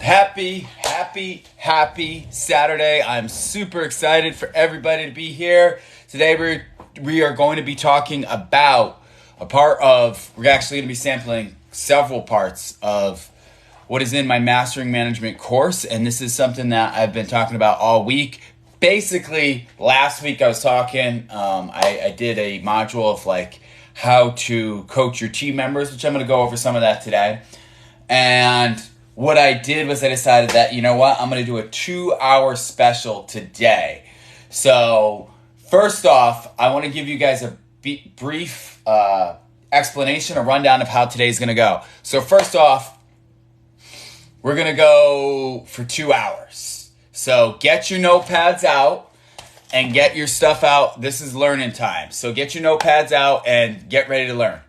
Happy Saturday. I'm super excited for everybody to be here. Today we are going to be talking about we're actually going to be sampling several parts of what is in my Mastering Management course. And this is something that I've been talking about all week. Basically, last week I was talking, I did a module of how to coach your team members, which I'm going to go over some of that today. And what I did was I decided that, you know what, I'm going to do a 2-hour special today. So first off, I want to give you guys a brief explanation, a rundown of how today's going to go. So first off, we're going to go for 2 hours. So get your notepads out and get your stuff out. This is learning time. So get your notepads out and get ready to learn.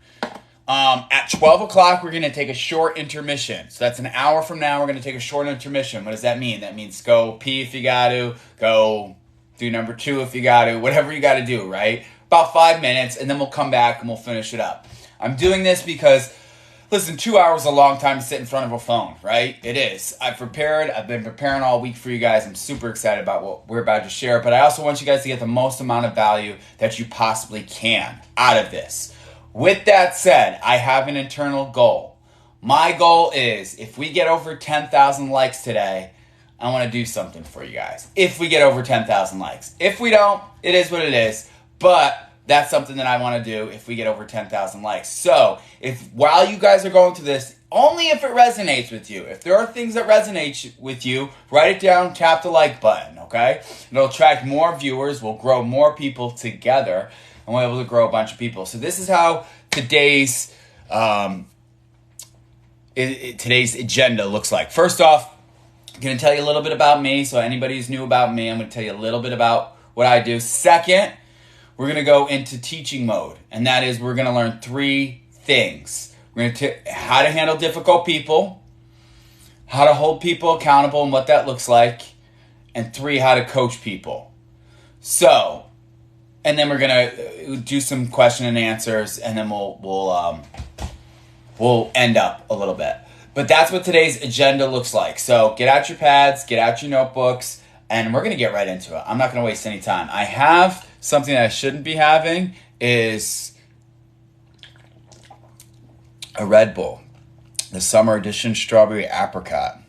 At 12 o'clock, we're going to take a short intermission. So that's an hour from now, we're going to take a short intermission. What does that mean? That means go pee if you got to, go do number 2 if you got to, whatever you got to do, right? About 5 minutes, and then we'll come back and we'll finish it up. I'm doing this because, listen, 2 hours is a long time to sit in front of a phone, right? It is. I've been preparing all week for you guys. I'm super excited about what we're about to share, but I also want you guys to get the most amount of value that you possibly can out of this. With that said, I have an internal goal. My goal is, if we get over 10,000 likes today, I want to do something for you guys. If we get over 10,000 likes. If we don't, it is what it is. But that's something that I want to do if we get over 10,000 likes. So, while you guys are going through this, only if it resonates with you. If there are things that resonate with you, write it down, tap the like button, okay? It'll attract more viewers, we'll grow more people together, and we're able to grow a bunch of people. So this is how today's agenda looks like. First off, I'm going to tell you a little bit about me. So anybody who's new about me, I'm going to tell you a little bit about what I do. Second, we're going to go into teaching mode. And that is, we're going to learn 3 things. We're going to how to handle difficult people, how to hold people accountable and what that looks like, and 3, how to coach people. So, and then we're gonna do some question and answers, and then we'll end up a little bit. But that's what today's agenda looks like. So get out your pads, get out your notebooks, and we're gonna get right into it. I'm not gonna waste any time. I have something that I shouldn't be having, is a Red Bull, the summer edition strawberry apricot.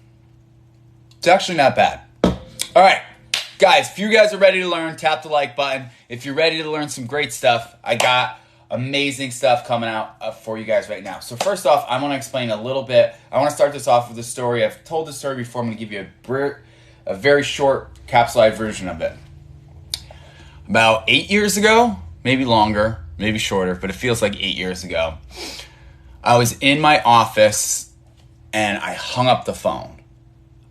It's actually not bad. All right. Guys, if you guys are ready to learn, tap the like button. If you're ready to learn some great stuff, I got amazing stuff coming out for you guys right now. So first off, I want to explain a little bit. I want to start this off with a story. I've told this story before. I'm going to give you a very short capsulized version of it. About 8 years ago, maybe longer, maybe shorter, but it feels like 8 years ago, I was in my office and I hung up the phone.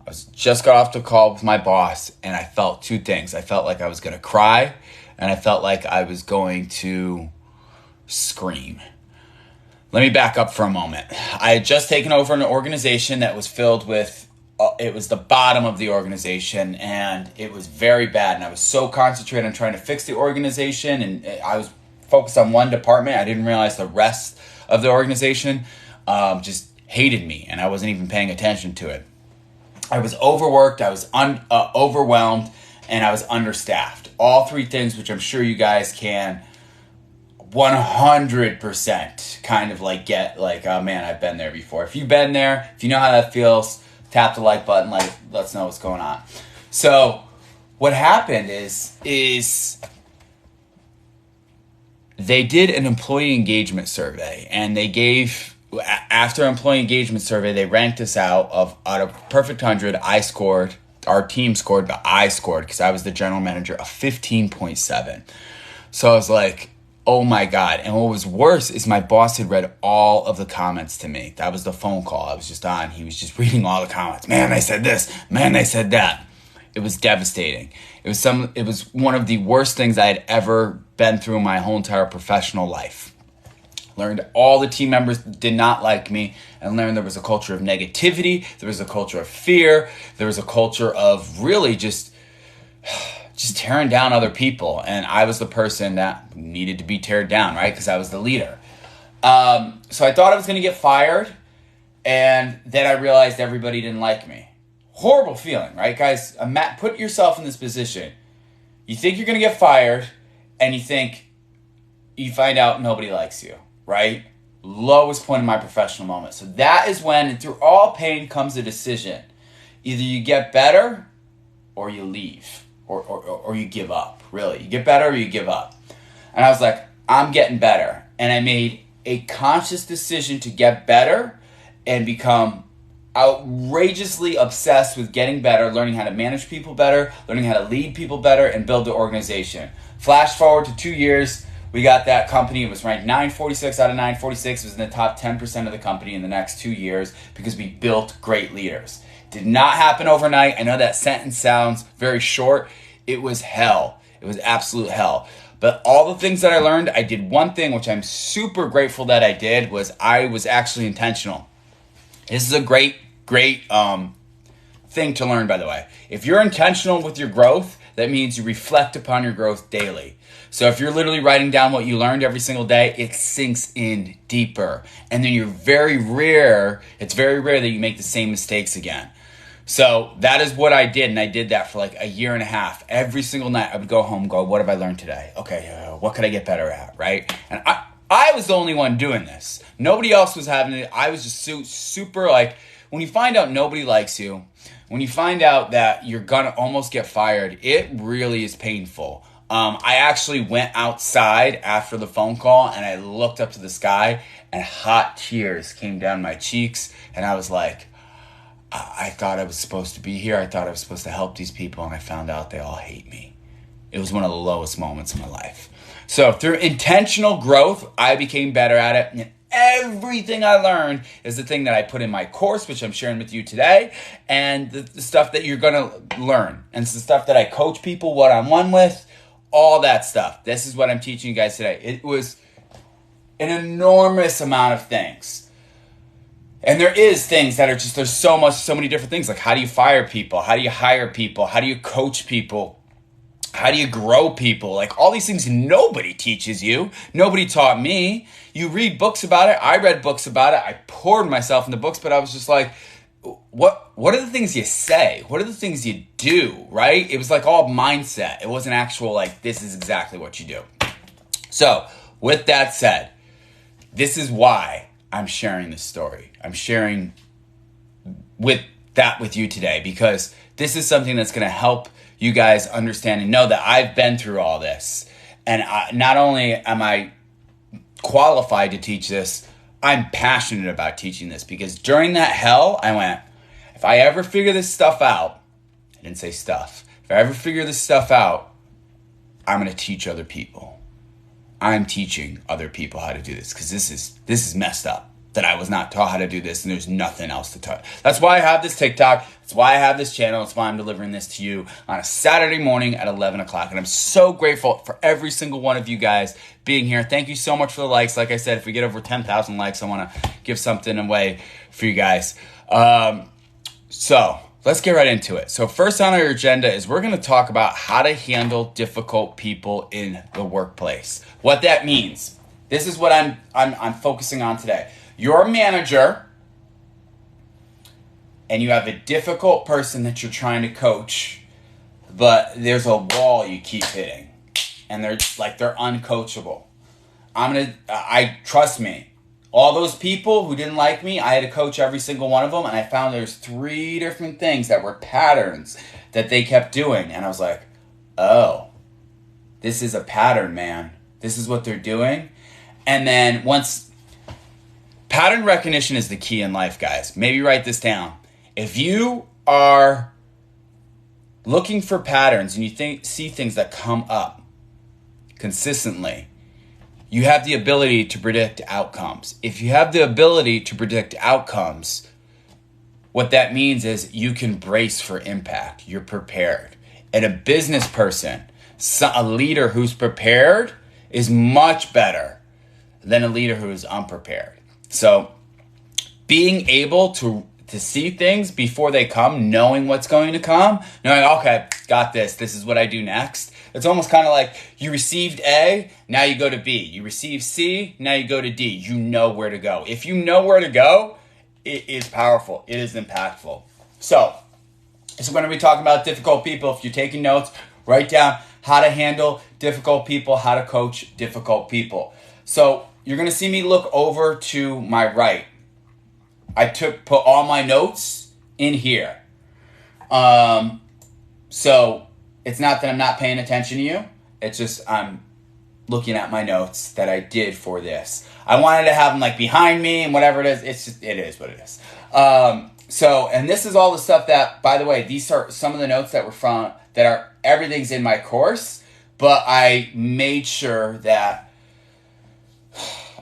I just got off the call with my boss, and I felt 2 things. I felt like I was going to cry, and I felt like I was going to scream. Let me back up for a moment. I had just taken over an organization that was filled with, it was the bottom of the organization, and it was very bad, and I was so concentrated on trying to fix the organization, and I was focused on one department. I didn't realize the rest of the organization just hated me, and I wasn't even paying attention to it. I was overworked, I was overwhelmed, and I was understaffed. All 3 things, which I'm sure you guys can 100% kind of get oh man, I've been there before. If you've been there, if you know how that feels, tap the like button, let's know what's going on. So what happened is they did an employee engagement survey, and they gave, after employee engagement survey, they ranked us out of perfect 100. Our team scored, but I scored, because I was the general manager, of 15.7. So I was like, oh my God. And what was worse is my boss had read all of the comments to me. That was the phone call I was just on. He was just reading all the comments. Man, they said this. Man, they said that. It was devastating. It was one of the worst things I had ever been through in my whole entire professional life. Learned all the team members did not like me, and learned there was a culture of negativity, there was a culture of fear, there was a culture of really just tearing down other people, and I was the person that needed to be teared down, right? Because I was the leader. So I thought I was going to get fired, and then I realized everybody didn't like me. Horrible feeling, right, guys? Put yourself in this position. You think you're going to get fired, and you find out nobody likes you, right? Lowest point in my professional moment. So that is when, and through all pain comes a decision. Either you get better or you leave, or you give up, really. You get better or you give up. And I was like, I'm getting better. And I made a conscious decision to get better and become outrageously obsessed with getting better, learning how to manage people better, learning how to lead people better, and build the organization. Flash forward to 2 years, we got that company. It was ranked 946 out of 946. It was in the top 10% of the company in the next 2 years because we built great leaders. Did not happen overnight. I know that sentence sounds very short. It was hell. It was absolute hell. But all the things that I learned, I did one thing, which I'm super grateful that I did, was I was actually intentional. This is a great thing to learn, by the way. If you're intentional with your growth, that means you reflect upon your growth daily. So if you're literally writing down what you learned every single day, it sinks in deeper. And then it's very rare that you make the same mistakes again. So that is what I did, and I did that for like a year and a half. Every single night I would go home and go, what have I learned today? Okay, what could I get better at, right? And I was the only one doing this. Nobody else was having it. I was just super like, when you find out nobody likes you, when you find out that you're gonna almost get fired, it really is painful. I actually went outside after the phone call and I looked up to the sky and hot tears came down my cheeks, and I was like, I thought I was supposed to be here. I thought I was supposed to help these people, and I found out they all hate me. It was one of the lowest moments of my life. So through intentional growth, I became better at it. And everything I learned is the thing that I put in my course, which I'm sharing with you today, and the stuff that you're going to learn. And it's the stuff that I coach people one-on-one with, all that stuff. This is what I'm teaching you guys today. It was an enormous amount of things. And there is things that are just, there's so many different things. Like, how do you fire people? How do you hire people? How do you coach people? How do you grow people? Like, all these things nobody teaches you. Nobody taught me. You read books about it. I read books about it. I poured myself into books, but I was just like, what are the things you say? What are the things you do, right? It was like all mindset. It wasn't actual, like, this is exactly what you do. So, with that said, this is why I'm sharing this story. I'm sharing with you today, because this is something that's going to help you guys understand and know that I've been through all this. And not only am I qualified to teach this, I'm passionate about teaching this, because during that hell, I went, if I ever figure this stuff out, I didn't say stuff. If I ever figure this stuff out, I'm going to teach other people. I'm teaching other people how to do this, because this is messed up. That I was not taught how to do this, and there's nothing else to taught. That's why I have this TikTok. That's why I have this channel. That's why I'm delivering this to you on a Saturday morning at 11 o'clock. And I'm so grateful for every single one of you guys being here. Thank you so much for the likes. Like I said, if we get over 10,000 likes, I want to give something away for you guys. So let's get right into it. So first on our agenda is we're going to talk about how to handle difficult people in the workplace. What that means. This is what I'm focusing on today. You're a manager, and you have a difficult person that you're trying to coach, but there's a wall you keep hitting, and they're uncoachable. Trust me, all those people who didn't like me, I had to coach every single one of them, and I found there's 3 different things that were patterns that they kept doing, and I was like, oh, this is a pattern, man. This is what they're doing. And then pattern recognition is the key in life, guys. Maybe write this down. If you are looking for patterns and you see things that come up consistently, you have the ability to predict outcomes. If you have the ability to predict outcomes, what that means is you can brace for impact. You're prepared. And a business person, a leader who's prepared, is much better than a leader who is unprepared. So being able to see things before they come, knowing what's going to come, knowing, okay, got this. This is what I do next. It's almost kind of like you received A, now you go to B. You receive C, now you go to D. You know where to go. If you know where to go, it is powerful. It is impactful. So So we're going to be talking about difficult people. If you're taking notes, write down how to handle difficult people, how to coach difficult people. So you're going to see me look over to my right. I put all my notes in here. So it's not that I'm not paying attention to you. It's just I'm looking at my notes that I did for this. I wanted to have them like behind me and whatever it is. It is what it is. And this is all the stuff that, by the way, these are some of the notes that were from, that are, everything's in my course, but I made sure that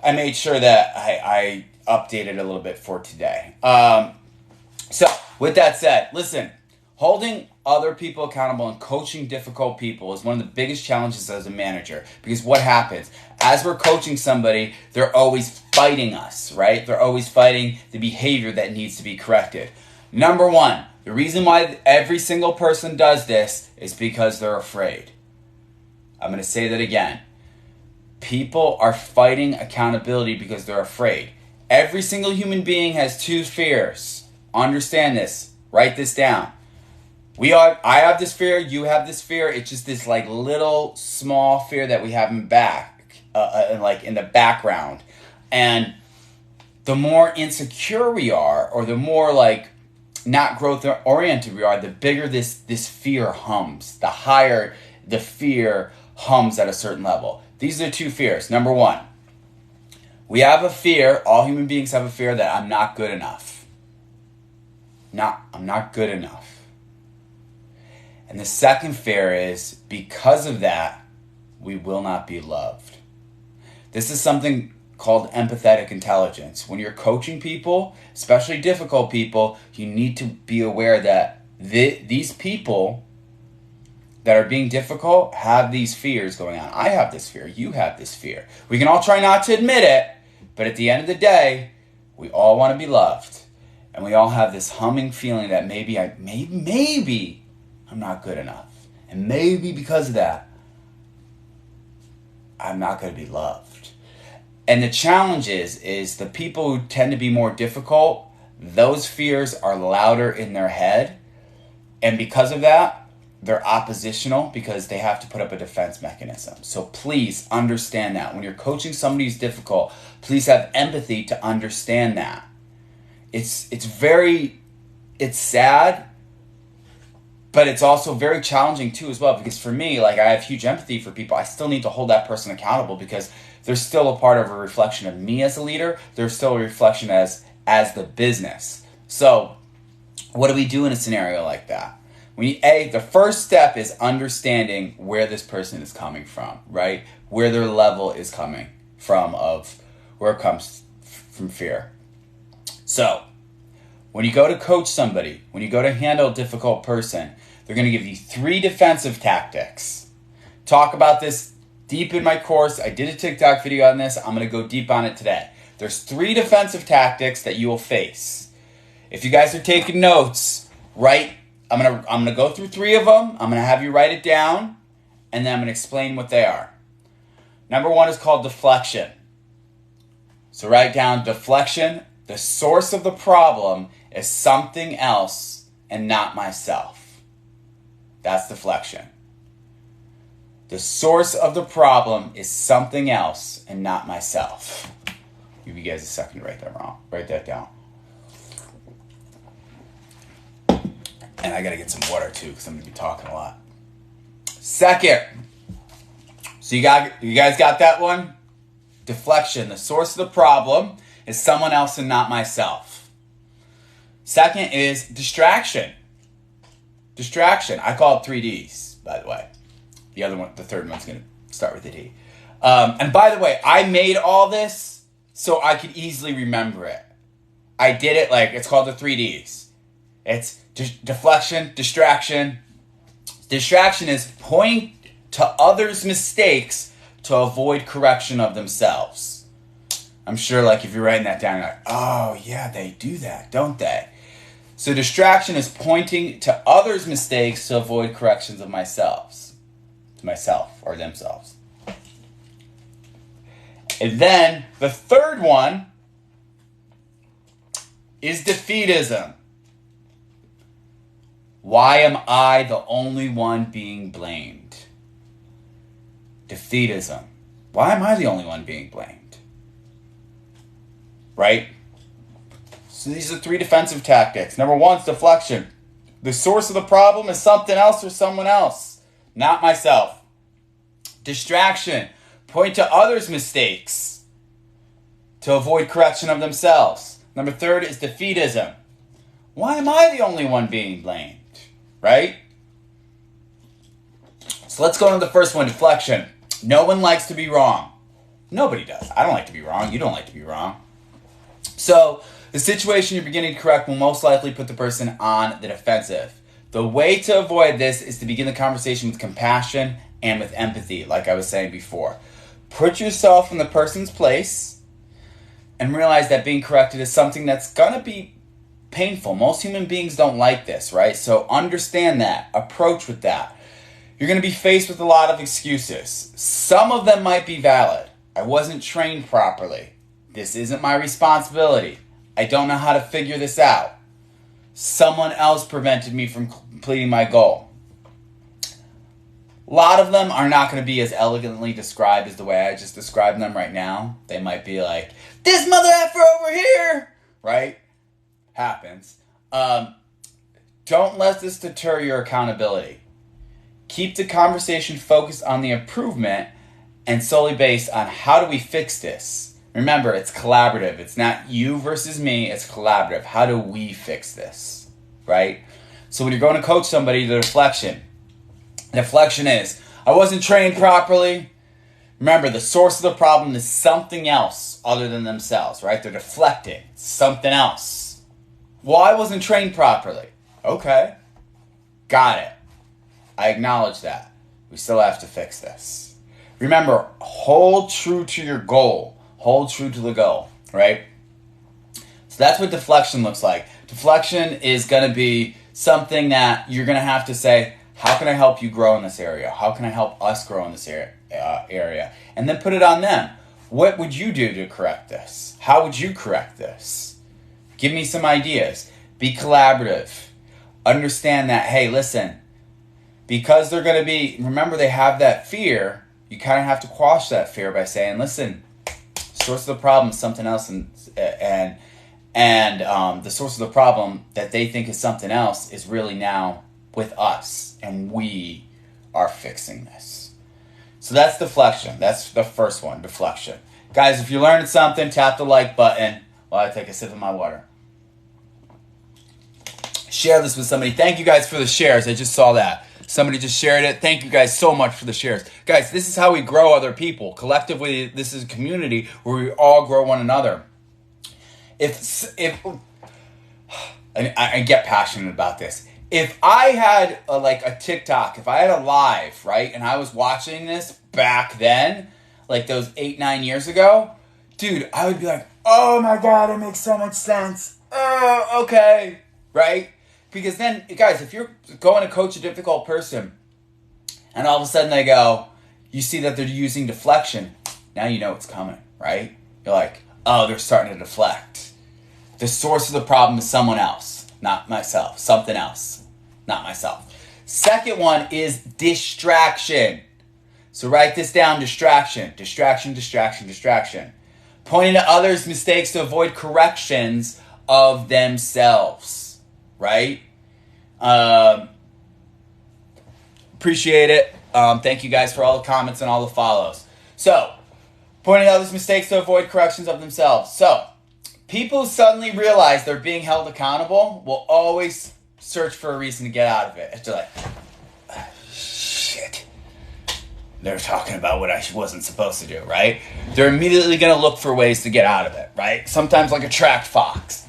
I updated a little bit for today. So with that said, listen, holding other people accountable and coaching difficult people is one of the biggest challenges as a manager, because what happens as we're coaching somebody, they're always fighting us, right? They're always fighting the behavior that needs to be corrected. Number one, the reason why every single person does this is because they're afraid. I'm going to say that again. People are fighting accountability because they're afraid. Every single human being has two fears. Understand this. Write this down. I have this fear, you have this fear. It's just this like little small fear that we have in the background. And the more insecure we are, or the more like not growth oriented we are, the bigger this fear hums. The higher the fear hums at a certain level. These are the two fears. Number one, we have a fear, all human beings have a fear that I'm not good enough. I'm not good enough. And the second fear is, because of that, we will not be loved. This is something called empathetic intelligence. When you're coaching people, especially difficult people, you need to be aware that these people that are being difficult have these fears going on. I have this fear. You have this fear. We can all try not to admit it, but at the end of the day, we all want to be loved. And we all have this humming feeling that maybe I'm not good enough. And maybe because of that, I'm not going to be loved. And the challenge is the people who tend to be more difficult, those fears are louder in their head. And because of that, they're oppositional because they have to put up a defense mechanism. So please understand that. When you're coaching somebody who's difficult, please have empathy to understand that. It's sad, but it's also very challenging too as well, because for me, like, I have huge empathy for people. I still need to hold that person accountable because they're still a part of a reflection of me as a leader. They're still a reflection as the business. So what do we do in a scenario like that? The first step is understanding where this person is coming from, right? Where their level is coming from, of where it comes from fear. So when you go to coach somebody, when you go to handle a difficult person, they're going to give you 3 defensive tactics. Talk about this deep in my course. I did a TikTok video on this. I'm going to go deep on it today. There's 3 defensive tactics that you will face. If you guys are taking notes, I'm going to go through 3 of them. I'm going to have you write it down, and then I'm going to explain what they are. Number 1 is called deflection. So write down deflection. The source of the problem is something else and not myself. That's deflection. The source of the problem is something else and not myself. Give you guys a second to write that down. And I gotta get some water too, because I'm gonna be talking a lot. Second, so you guys got that one? Deflection. The source of the problem is someone else and not myself. Second is distraction. Distraction. I call it 3 Ds, by the way. The third one's going to start with a D. And by the way, I made all this so I could easily remember it. I did it it's called the 3 Ds. It's deflection, distraction. Distraction is pointing to others' mistakes to avoid correction of themselves. I'm sure if you're writing that down, you're like, oh yeah, they do that, don't they? So distraction is pointing to others' mistakes to avoid corrections of myself or themselves. And then the third one is defeatism. Why am I the only one being blamed? Defeatism. Why am I the only one being blamed? Right? So these are 3 defensive tactics. Number 1 is deflection. The source of the problem is something else or someone else, not myself. Distraction. Point to others' mistakes to avoid correction of themselves. Number 3 is defeatism. Why am I the only one being blamed? Right? So let's go into the first one, deflection. No one likes to be wrong. Nobody does. I don't like to be wrong. You don't like to be wrong. So the situation you're beginning to correct will most likely put the person on the defensive. The way to avoid this is to begin the conversation with compassion and with empathy, like I was saying before. Put yourself in the person's place and realize that being corrected is something that's going to be painful. Most human beings don't like this, right? So understand that. Approach with that. You're going to be faced with a lot of excuses. Some of them might be valid. I wasn't trained properly. This isn't my responsibility. I don't know how to figure this out. Someone else prevented me from completing my goal. A lot of them are not going to be as elegantly described as the way I just described them right now. They might be like, this mother effer over here, right? Happens. Don't let this deter your accountability. Keep the conversation focused on the improvement and solely based on how do we fix this. Remember, it's collaborative. It's not you versus me. It's collaborative. How do we fix this, right? So when you're going to coach somebody, the deflection is, I wasn't trained properly. Remember, the source of the problem is something else other than themselves, right? They're deflecting. Something else. Well, I wasn't trained properly. Okay. Got it. I acknowledge that. We still have to fix this. Remember, hold true to your goal. Hold true to the goal, right? So that's what deflection looks like. Deflection is going to be something that you're going to have to say, how can I help you grow in this area? How can I help us grow in this area? And then put it on them. What would you do to correct this? How would you correct this? Give me some ideas. Be collaborative. Understand that, hey, listen, because they're going to be, remember they have that fear, you kind of have to quash that fear by saying, listen, source of the problem is something else, and the source of the problem that they think is something else is really now with us, and we are fixing this. So that's deflection. That's the first one, deflection. Guys, if you learned something, tap the like button while I take a sip of my water. Share this with somebody. Thank you guys for the shares. I just saw that. Somebody just shared it. Thank you guys so much for the shares. Guys, this is how we grow other people. Collectively, this is a community where we all grow one another. If I get passionate about this. If I had a TikTok, if I had a live, right, and I was watching this back then, like those 8-9 years ago, dude, I would be like, oh my God, it makes so much sense. Oh, okay, right? Because then, guys, if you're going to coach a difficult person and all of a sudden they go, you see that they're using deflection, now you know it's coming, right? You're like, oh, they're starting to deflect. The source of the problem is someone else, not myself. Something else, not myself. Second one is distraction. So write this down, distraction. Distraction, distraction, distraction. Pointing to others' mistakes to avoid corrections of themselves, right? Appreciate it. Thank you guys for all the comments and all the follows. So, pointing out others' mistakes to avoid corrections of themselves. So, people who suddenly realize they're being held accountable will always search for a reason to get out of it. They're like, shit. They're talking about what I wasn't supposed to do, right? They're immediately going to look for ways to get out of it, right? Sometimes like a trapped fox.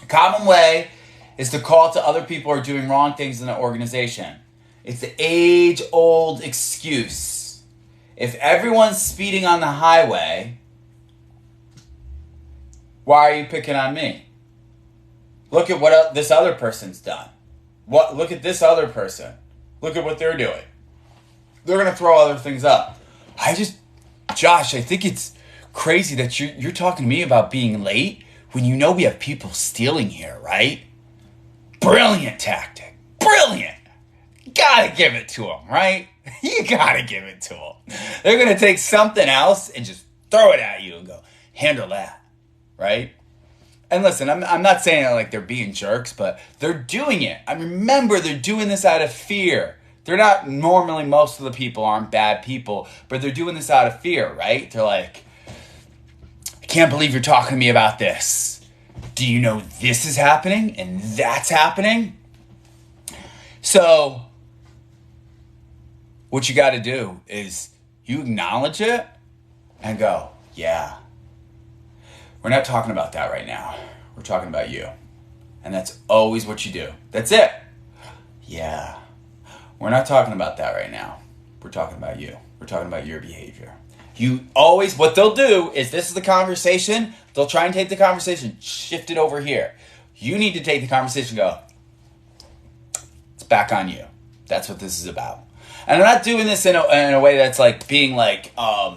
A common way is to call to other people who are doing wrong things in the organization. It's the age-old excuse. If everyone's speeding on the highway, why are you picking on me? Look at what this other person's done. Look at this other person. Look at what they're doing. They're going to throw other things up. Josh, I think it's crazy that you're talking to me about being late when you know we have people stealing here, right? Brilliant tactic. Brilliant. Gotta give it to them, right? You gotta give it to them. They're gonna take something else and just throw it at you and go, handle that, right? And listen, I'm not saying like they're being jerks, but they're doing it. I remember they're doing this out of fear. They're not normally, most of the people aren't bad people, but they're doing this out of fear, right? They're like, I can't believe you're talking to me about this. Do you know this is happening and that's happening? So what you got to do is you acknowledge it and go, yeah, we're not talking about that right now. We're talking about you. And that's always what you do. That's it. Yeah, we're not talking about that right now. We're talking about you. We're talking about your behavior. You always, what they'll do is, this is the conversation. They'll try and take the conversation, shift it over here. You need to take the conversation and go, it's back on you. That's what this is about. And I'm not doing this in a way that's like being like, I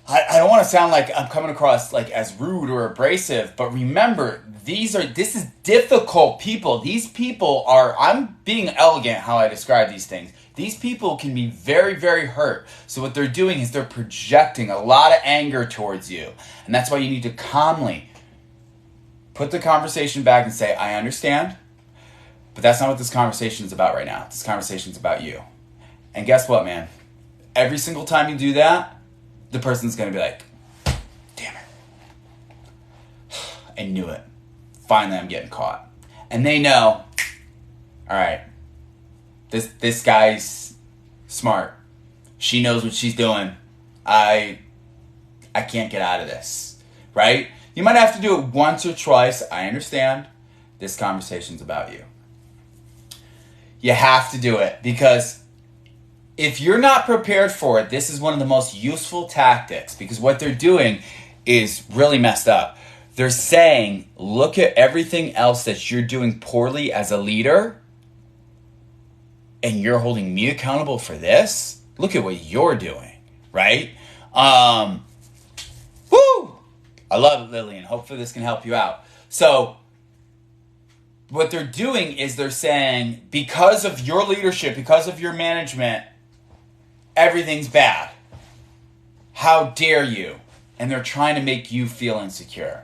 don't want to sound like I'm coming across like as rude or abrasive, but remember, this is difficult people. These people are, I'm being elegant how I describe these things. These people can be very, very hurt. So what they're doing is they're projecting a lot of anger towards you. And that's why you need to calmly put the conversation back and say, I understand, but that's not what this conversation is about right now. This conversation is about you. And guess what, man? Every single time you do that, the person's going to be like, damn it. I knew it. Finally, I'm getting caught. And they know, all right, this guy's smart. She knows what she's doing. I can't get out of this, right? You might have to do it once or twice. I understand. This conversation's about you. You have to do it, because if you're not prepared for it, this is one of the most useful tactics, because what they're doing is really messed up. They're saying, look at everything else that you're doing poorly as a leader, and you're holding me accountable for this? Look at what you're doing, right? Woo! I love it, Lillian. Hopefully this can help you out. So what they're doing is they're saying, because of your leadership, because of your management, everything's bad. How dare you? And they're trying to make you feel insecure.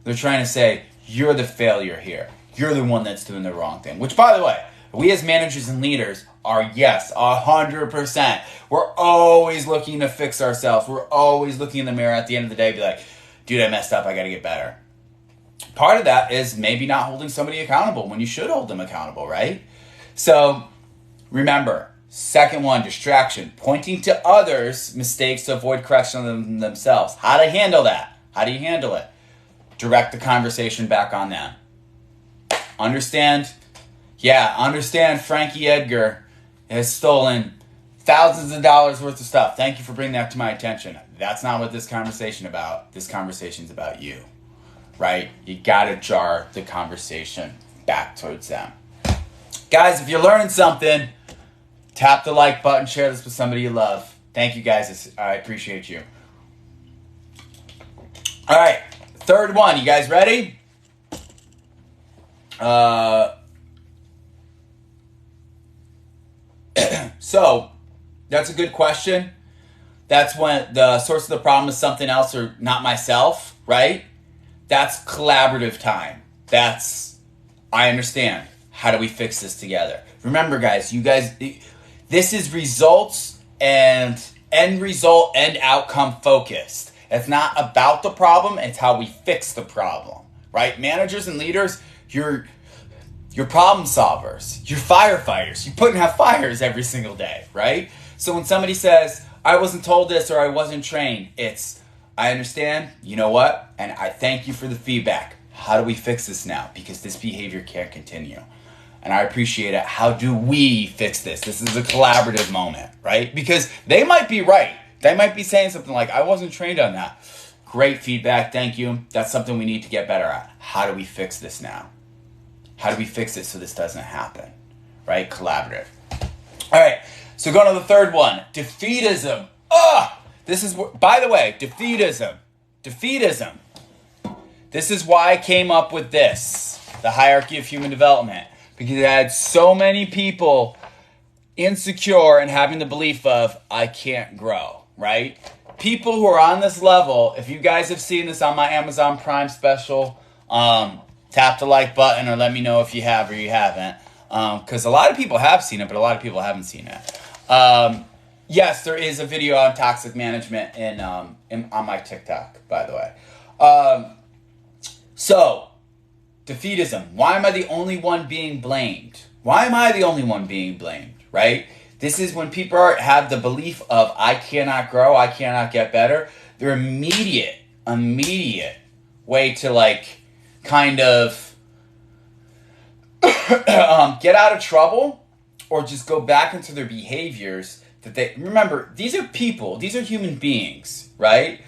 They're trying to say, you're the failure here. You're the one that's doing the wrong thing. Which, by the way, we as managers and leaders are, yes, 100%. We're always looking to fix ourselves. We're always looking in the mirror at the end of the day, be like, dude, I messed up. I got to get better. Part of that is maybe not holding somebody accountable when you should hold them accountable, right? So remember, second one, distraction. Pointing to others' mistakes to avoid correction of them themselves. How to handle that? How do you handle it? Direct the conversation back on them. Understand? Yeah, understand Frankie Edgar has stolen thousands of dollars worth of stuff. Thank you for bringing that to my attention. That's not what this conversation is about. This conversation's about you, right? You gotta jar the conversation back towards them. Guys, if you're learning something, tap the like button, share this with somebody you love. Thank you, guys. I appreciate you. All right, third one. You guys ready? So, that's a good question. That's when the source of the problem is something else or not myself, right? That's collaborative time. That's, I understand. How do we fix this together? Remember, guys, this is results and end result and outcome focused. It's not about the problem, it's how we fix the problem, right? Managers and leaders, you're problem solvers. You're firefighters. You put out fires every single day, right? So when somebody says, I wasn't told this or I wasn't trained, it's, I understand, you know what? And I thank you for the feedback. How do we fix this now? Because this behavior can't continue. And I appreciate it. How do we fix this? This is a collaborative moment, right? Because they might be right. They might be saying something like, I wasn't trained on that. Great feedback. Thank you. That's something we need to get better at. How do we fix this now? How do we fix it so this doesn't happen? Right? Collaborative. All right. So going to the third one. Defeatism. This is, by the way, defeatism. This is why I came up with this. The Hierarchy of Human Development, because it had so many people insecure and having the belief of, I can't grow, right? People who are on this level, if you guys have seen this on my Amazon Prime special, tap the like button or let me know if you have or you haven't. Because a lot of people have seen it, but a lot of people haven't seen it. Yes, there is a video on toxic management on my TikTok, by the way. So, defeatism. Why am I the only one being blamed? Why am I the only one being blamed, right? This is when people have the belief of, I cannot grow, I cannot get better. Their immediate way to like kind of get out of trouble or just go back into their behaviors that they, remember, these are people, these are human beings, right?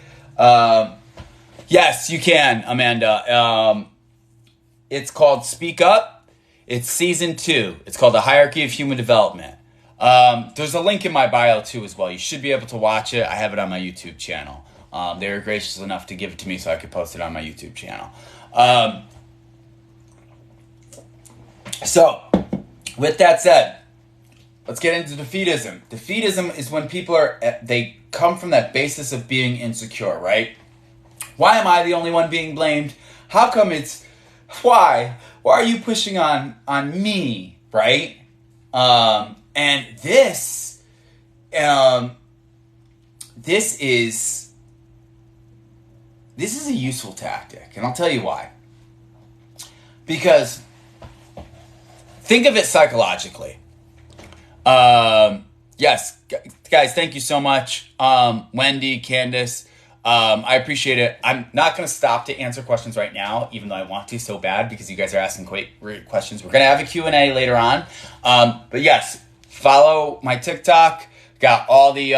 Yes, you can, Amanda. It's called Speak Up. It's season 2. It's called The Hierarchy of Human Development. There's a link in my bio too as well. You should be able to watch it. I have it on my YouTube channel. They were gracious enough to give it to me so I could post it on my YouTube channel. So, with that said, let's get into defeatism. Defeatism is when people they come from that basis of being insecure, right? Why am I the only one being blamed? How come why are you pushing on me, right? And this is a useful tactic, and I'll tell you why. Because think of it psychologically. Yes, guys, thank you so much. Wendy, Candace, I appreciate it. I'm not going to stop to answer questions right now, even though I want to so bad because you guys are asking great questions. We're going to have a Q&A later on. But yes, follow my TikTok. Got all the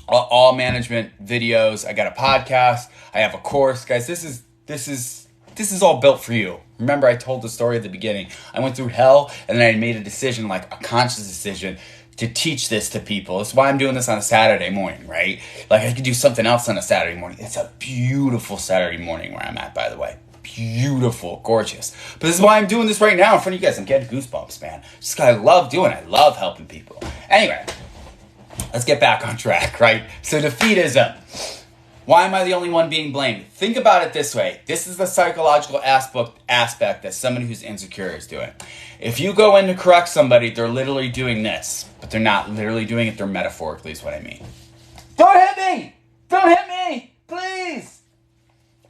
all management videos. I got a podcast. I have a course. Guys, this is all built for you. Remember, I told the story at the beginning. I went through hell, and then I made a decision, like a conscious decision, to teach this to people. That's why I'm doing this on a Saturday morning, right? Like, I could do something else on a Saturday morning. It's a beautiful Saturday morning where I'm at, by the way. Beautiful, gorgeous. But this is why I'm doing this right now in front of you guys. I'm getting goosebumps, man. Just because I love doing it. I love helping people. Anyway, let's get back on track, right? So, defeatism. Why am I the only one being blamed? Think about it this way. This is the psychological aspect that somebody who's insecure is doing. If you go in to correct somebody, they're literally doing this. But they're not literally doing it. They're metaphorically is what I mean. Don't hit me! Don't hit me! Please!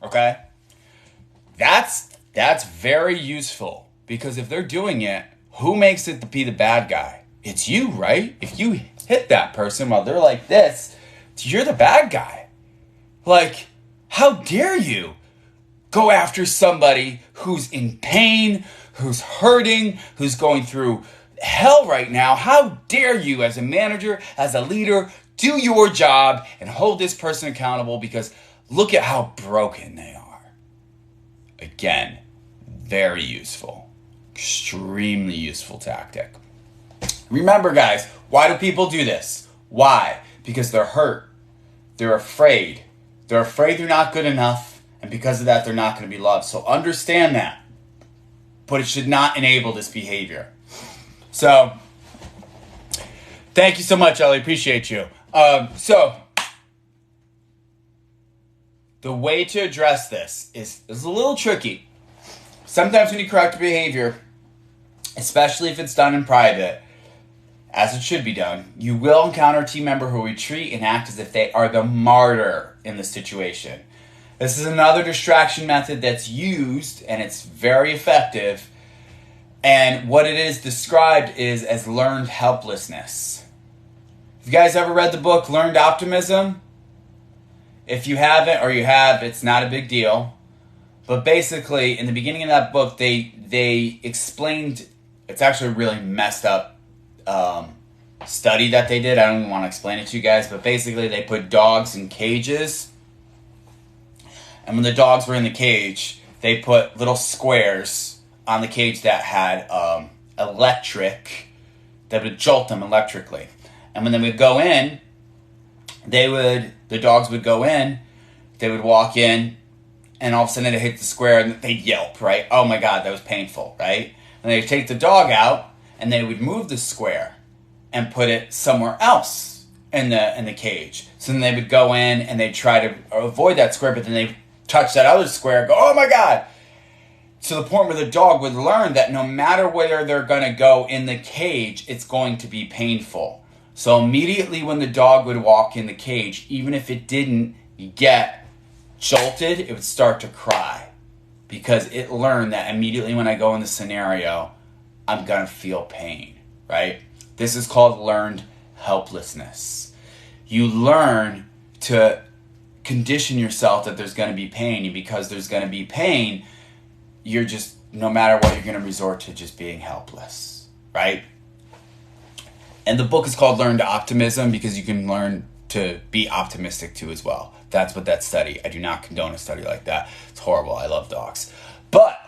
Okay? That's very useful. Because if they're doing it, who makes it to be the bad guy? It's you, right? If you hit that person while they're like this, you're the bad guy. Like, how dare you go after somebody who's in pain, who's hurting, who's going through hell right now? How dare you, as a manager, as a leader, do your job and hold this person accountable, because look at how broken they are. Again, very useful. Extremely useful tactic. Remember, guys, why do people do this? Why? Because they're hurt. They're afraid. They're afraid they're not good enough, and because of that, they're not going to be loved. So understand that. But it should not enable this behavior. So, thank you so much, Ellie. Appreciate you. So, the way to address this is a little tricky. Sometimes when you correct behavior, especially if it's done in private, as it should be done, you will encounter a team member who will retreat and act as if they are the martyr in the situation. This is another distraction method that's used, and it's very effective. And what it is described is as learned helplessness. Have you guys ever read the book Learned Optimism? If you haven't, or you have, it's not a big deal. But basically, in the beginning of that book, they explained, it's actually a really messed up study that they did. I don't even want to explain it to you guys, but basically they put dogs in cages, and when the dogs were in the cage, they put little squares on the cage that had electric, that would jolt them electrically. And when they would go in, the dogs would go in, they would walk in, and all of a sudden it hit the square and they'd yelp, right? Oh my God, that was painful, right? And they'd take the dog out and they would move the square and put it somewhere else in the cage. So then they would go in and they'd try to avoid that square, but then they'd touch that other square and go, oh my God. To the point where the dog would learn that no matter where they're going to go in the cage, it's going to be painful. So immediately when the dog would walk in the cage, even if it didn't get jolted, it would start to cry. Because it learned that immediately when I go in the scenario, I'm going to feel pain, right? This is called learned helplessness. You learn to condition yourself that there's going to be pain. And because there's going to be pain, you're just, no matter what, you're going to resort to just being helpless, right? And the book is called Learned Optimism because you can learn to be optimistic too as well. That's what that study, I do not condone a study like that. It's horrible. I love dogs. But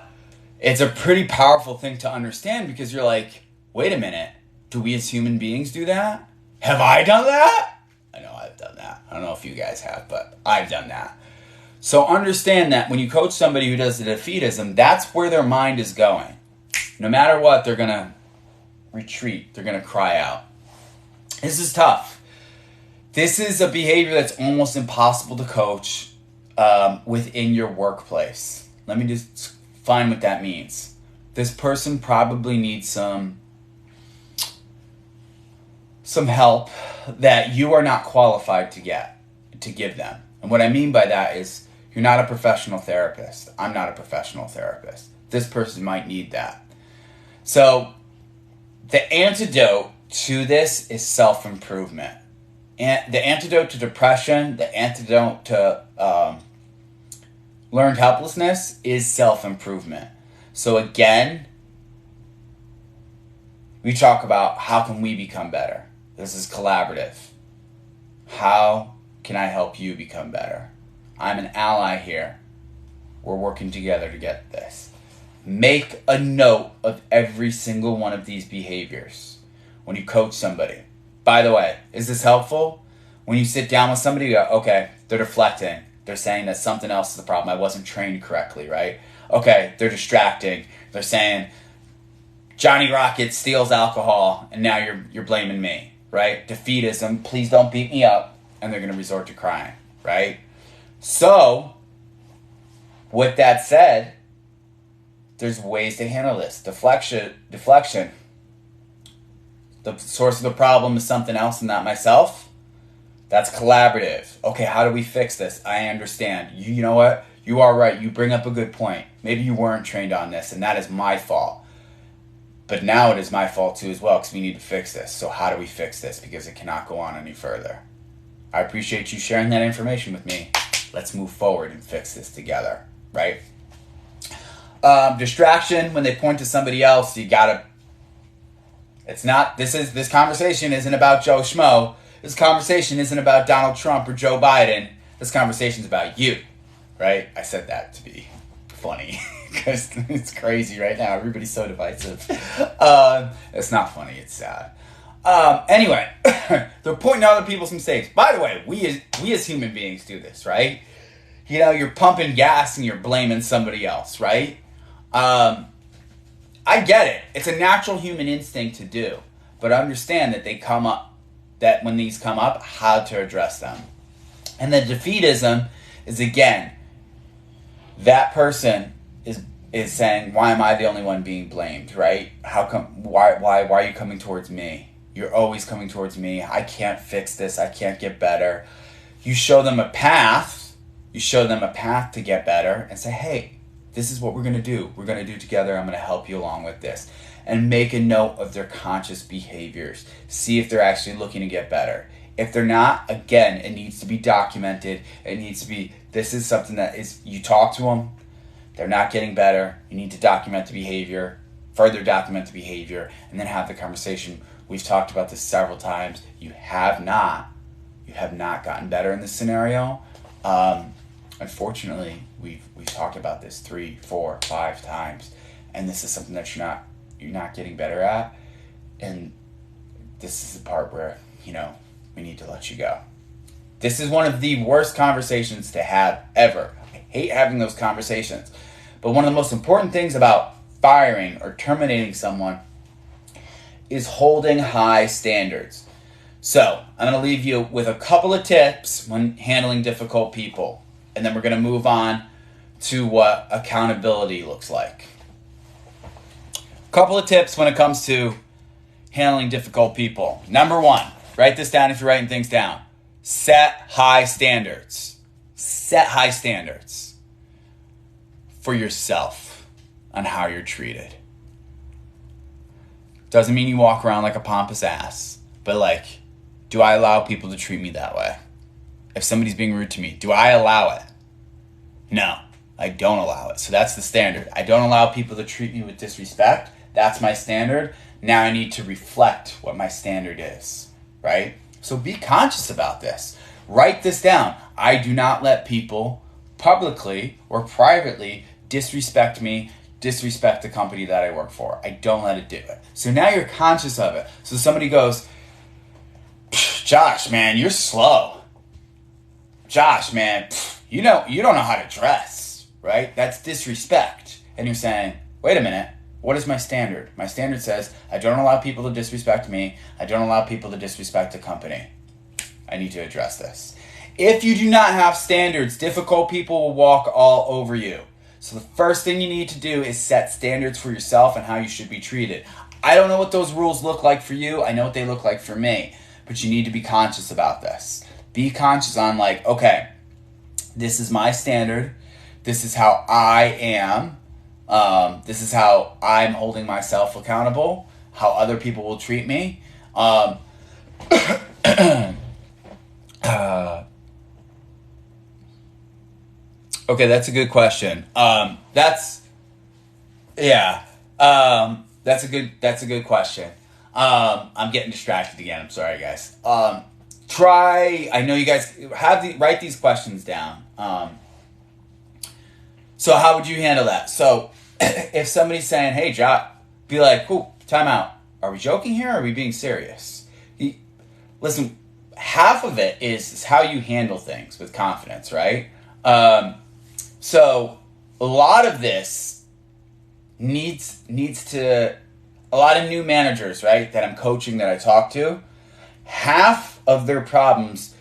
it's a pretty powerful thing to understand because you're like, wait a minute, do we as human beings do that? Have I done that? I know I've done that. I don't know if you guys have, but I've done that. So understand that when you coach somebody who does the defeatism, that's where their mind is going. No matter what, they're going to retreat. They're going to cry out. This is tough. This is a behavior that's almost impossible to coach within your workplace. Let me just find what that means. This person probably needs some help that you are not qualified to give them. And what I mean by that is you're not a professional therapist. I'm not a professional therapist. This person might need that. So the antidote to this is self-improvement. And the antidote to depression, the antidote to learned helplessness is self-improvement. So again, we talk about how can we become better. This is collaborative. How can I help you become better? I'm an ally here. We're working together to get this. Make a note of every single one of these behaviors when you coach somebody. By the way, is this helpful? When you sit down with somebody, you go, okay, they're deflecting. They're saying that something else is the problem. I wasn't trained correctly, right? Okay, they're distracting. They're saying Johnny Rocket steals alcohol and now you're blaming me, right? Defeatism, please don't beat me up. And they're going to resort to crying, right? So, with that said, there's ways to handle this. Deflection. The source of the problem is something else and not myself. That's collaborative. Okay, how do we fix this? I understand. You know what? You are right. You bring up a good point. Maybe you weren't trained on this, and that is my fault. But now it is my fault too as well because we need to fix this. So how do we fix this? Because it cannot go on any further. I appreciate you sharing that information with me. Let's move forward and fix this together, right? Distraction, when they point to somebody else, you gotta, this conversation isn't about Joe Schmo. This conversation isn't about Donald Trump or Joe Biden. This conversation is about you, right? I said that to be funny because it's crazy right now. Everybody's so divisive. It's not funny, it's sad. Anyway, they're pointing out other people's mistakes. By the way, we as human beings do this, right? You know, you're pumping gas and you're blaming somebody else, right? I get it. It's a natural human instinct to do. But understand that when these come up, how to address them. And the defeatism is, again, that person is saying, why am I the only one being blamed, right? How come? Why are you coming towards me? You're always coming towards me. I can't fix this. I can't get better. You show them a path. You show them a path to get better and say, hey, this is what we're going to do. We're going to do it together. I'm going to help you along with this. And make a note of their conscious behaviors. See if they're actually looking to get better. If they're not, again, it needs to be documented. It needs to be, this is something that is, you talk to them, they're not getting better. You need to document the behavior, further document the behavior, and then have the conversation. We've talked about this several times. You have not gotten better in this scenario. Unfortunately, we've talked about this 3, 4, 5 times, and this is something that you're not getting better at, and this is the part where, we need to let you go. This is one of the worst conversations to have ever. I hate having those conversations. But one of the most important things about firing or terminating someone is holding high standards. So I'm going to leave you with a couple of tips when handling difficult people. And then we're going to move on to what accountability looks like. A couple of tips when it comes to handling difficult people. Number one, write this down if you're writing things down. Set high standards. Set high standards for yourself on how you're treated. Doesn't mean you walk around like a pompous ass, but like, do I allow people to treat me that way? If somebody's being rude to me, do I allow it? No, I don't allow it. So that's the standard. I don't allow people to treat me with disrespect. That's my standard. Now I need to reflect what my standard is, right? So be conscious about this. Write this down. I do not let people publicly or privately disrespect me, disrespect the company that I work for. I don't let it do it. So now you're conscious of it. So somebody goes, Josh, man, you're slow. Josh, man, you don't know how to dress, right? That's disrespect. And you're saying, wait a minute, what is my standard? My standard says, I don't allow people to disrespect me. I don't allow people to disrespect the company. I need to address this. If you do not have standards, difficult people will walk all over you. So the first thing you need to do is set standards for yourself and how you should be treated. I don't know what those rules look like for you. I know what they look like for me. But you need to be conscious about this. Be conscious on like, okay, this is my standard. This is how I am. This is how I'm holding myself accountable. How other people will treat me. Okay, that's a good question. That's a good question. I'm getting distracted again. I'm sorry, guys. I know you guys write these questions down. So how would you handle that? So if somebody's saying, hey, Josh, be like, "Ooh, time out. Are we joking here or are we being serious?" Listen, half of it is how you handle things with confidence, right? So a lot of this needs to, a lot of new managers, right, that I'm coaching, that I talk to, half of their problems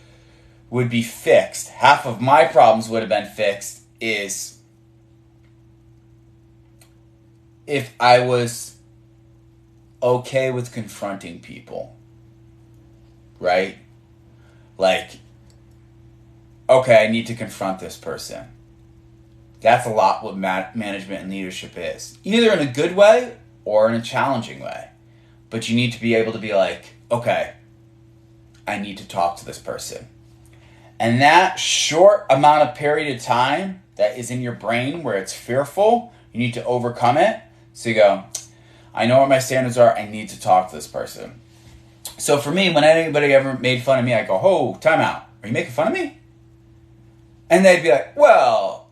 would be fixed. Half of my problems would have been fixed is if I was okay with confronting people, right? Like, okay, I need to confront this person. That's a lot what management and leadership is. Either in a good way or in a challenging way. But you need to be able to be like, okay, I need to talk to this person. And that short amount of period of time that is in your brain where it's fearful, you need to overcome it. So you go, I know what my standards are. I need to talk to this person. So for me, when anybody ever made fun of me, I go, oh, time out. Are you making fun of me? And they'd be like, well,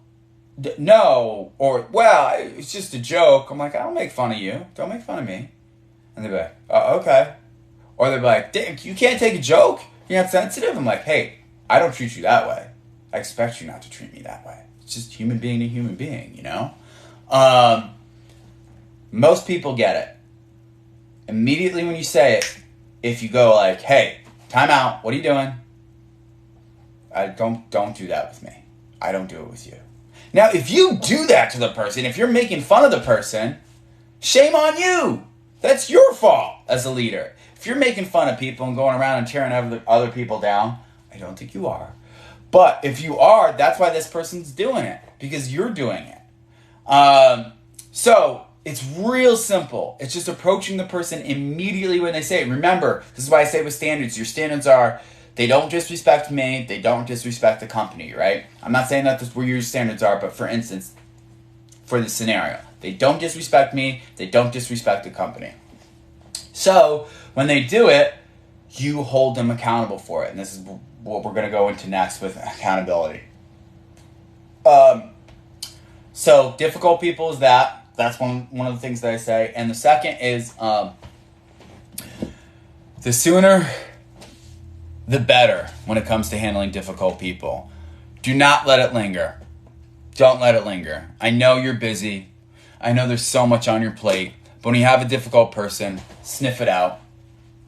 no, or, well, it's just a joke. I'm like, I don't make fun of you. Don't make fun of me. And they'd be like, oh, okay. Or they'd be like, damn, you can't take a joke? You're not sensitive? I'm like, hey, I don't treat you that way. I expect you not to treat me that way. It's just human being to human being, you know? Most people get it. Immediately when you say it, if you go like, hey, time out, what are you doing? Don't do that with me. I don't do it with you. Now, if you do that to the person, if you're making fun of the person, shame on you. That's your fault as a leader. If you're making fun of people and going around and tearing other people down, I don't think you are. But if you are, that's why this person's doing it, because you're doing it. So it's real simple. It's just approaching the person immediately when they say it. Remember, this is why I say with standards, your standards are, they don't disrespect me, they don't disrespect the company, right? I'm not saying that that's where your standards are, but for instance, for the scenario, they don't disrespect me, they don't disrespect the company. So when they do it, you hold them accountable for it. And this is what we're going to go into next with accountability. So difficult people is that. That's one of the things that I say. And the second is the sooner the better when it comes to handling difficult people. Do not let it linger. don't let it linger. I know you're busy. I know there's so much on your plate. But when you have a difficult person, sniff it out.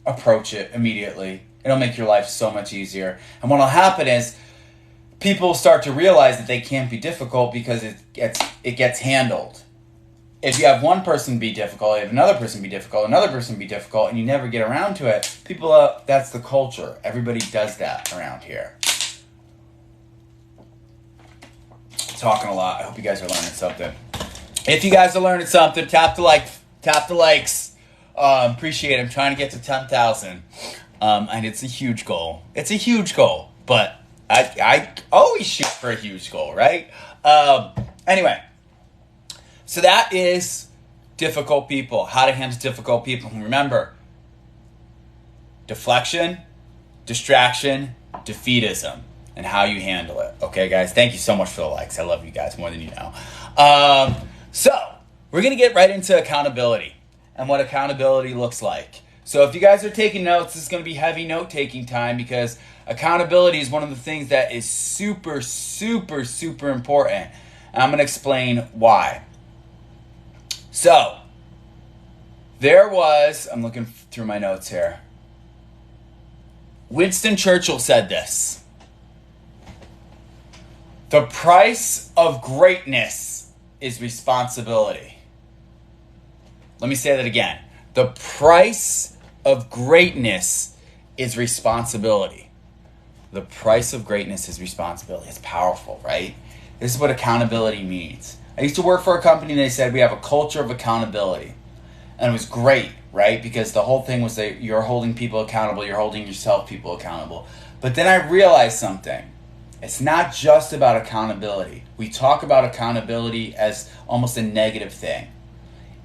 Approach it immediately. It'll make your life so much easier. And what'll happen is people start to realize that they can't be difficult because it gets handled. If you have one person be difficult, you have another person be difficult, another person be difficult, and you never get around to it, that's the culture. Everybody does that around here. Talking a lot. I hope you guys are learning something. If you guys are learning something, tap the likes. Appreciate it. I'm trying to get to 10,000. And it's a huge goal. But I always shoot for a huge goal, right? Anyway, so that is difficult people. How to handle difficult people. And remember, deflection, distraction, defeatism, and how you handle it. Okay, guys? Thank you so much for the likes. I love you guys more than you know. So, we're going to get right into accountability and what accountability looks like. So if you guys are taking notes, this is going to be heavy note-taking time because accountability is one of the things that is super, super, super important. And I'm going to explain why. So, I'm looking through my notes here. Winston Churchill said this. The price of greatness is responsibility. Let me say that again. The price of greatness is responsibility. The price of greatness is responsibility. It's powerful, right? This is what accountability means. I used to work for a company and they said we have a culture of accountability. And it was great, right? Because the whole thing was that you're holding people accountable, you're holding yourself people accountable. But then I realized something. It's not just about accountability. We talk about accountability as almost a negative thing.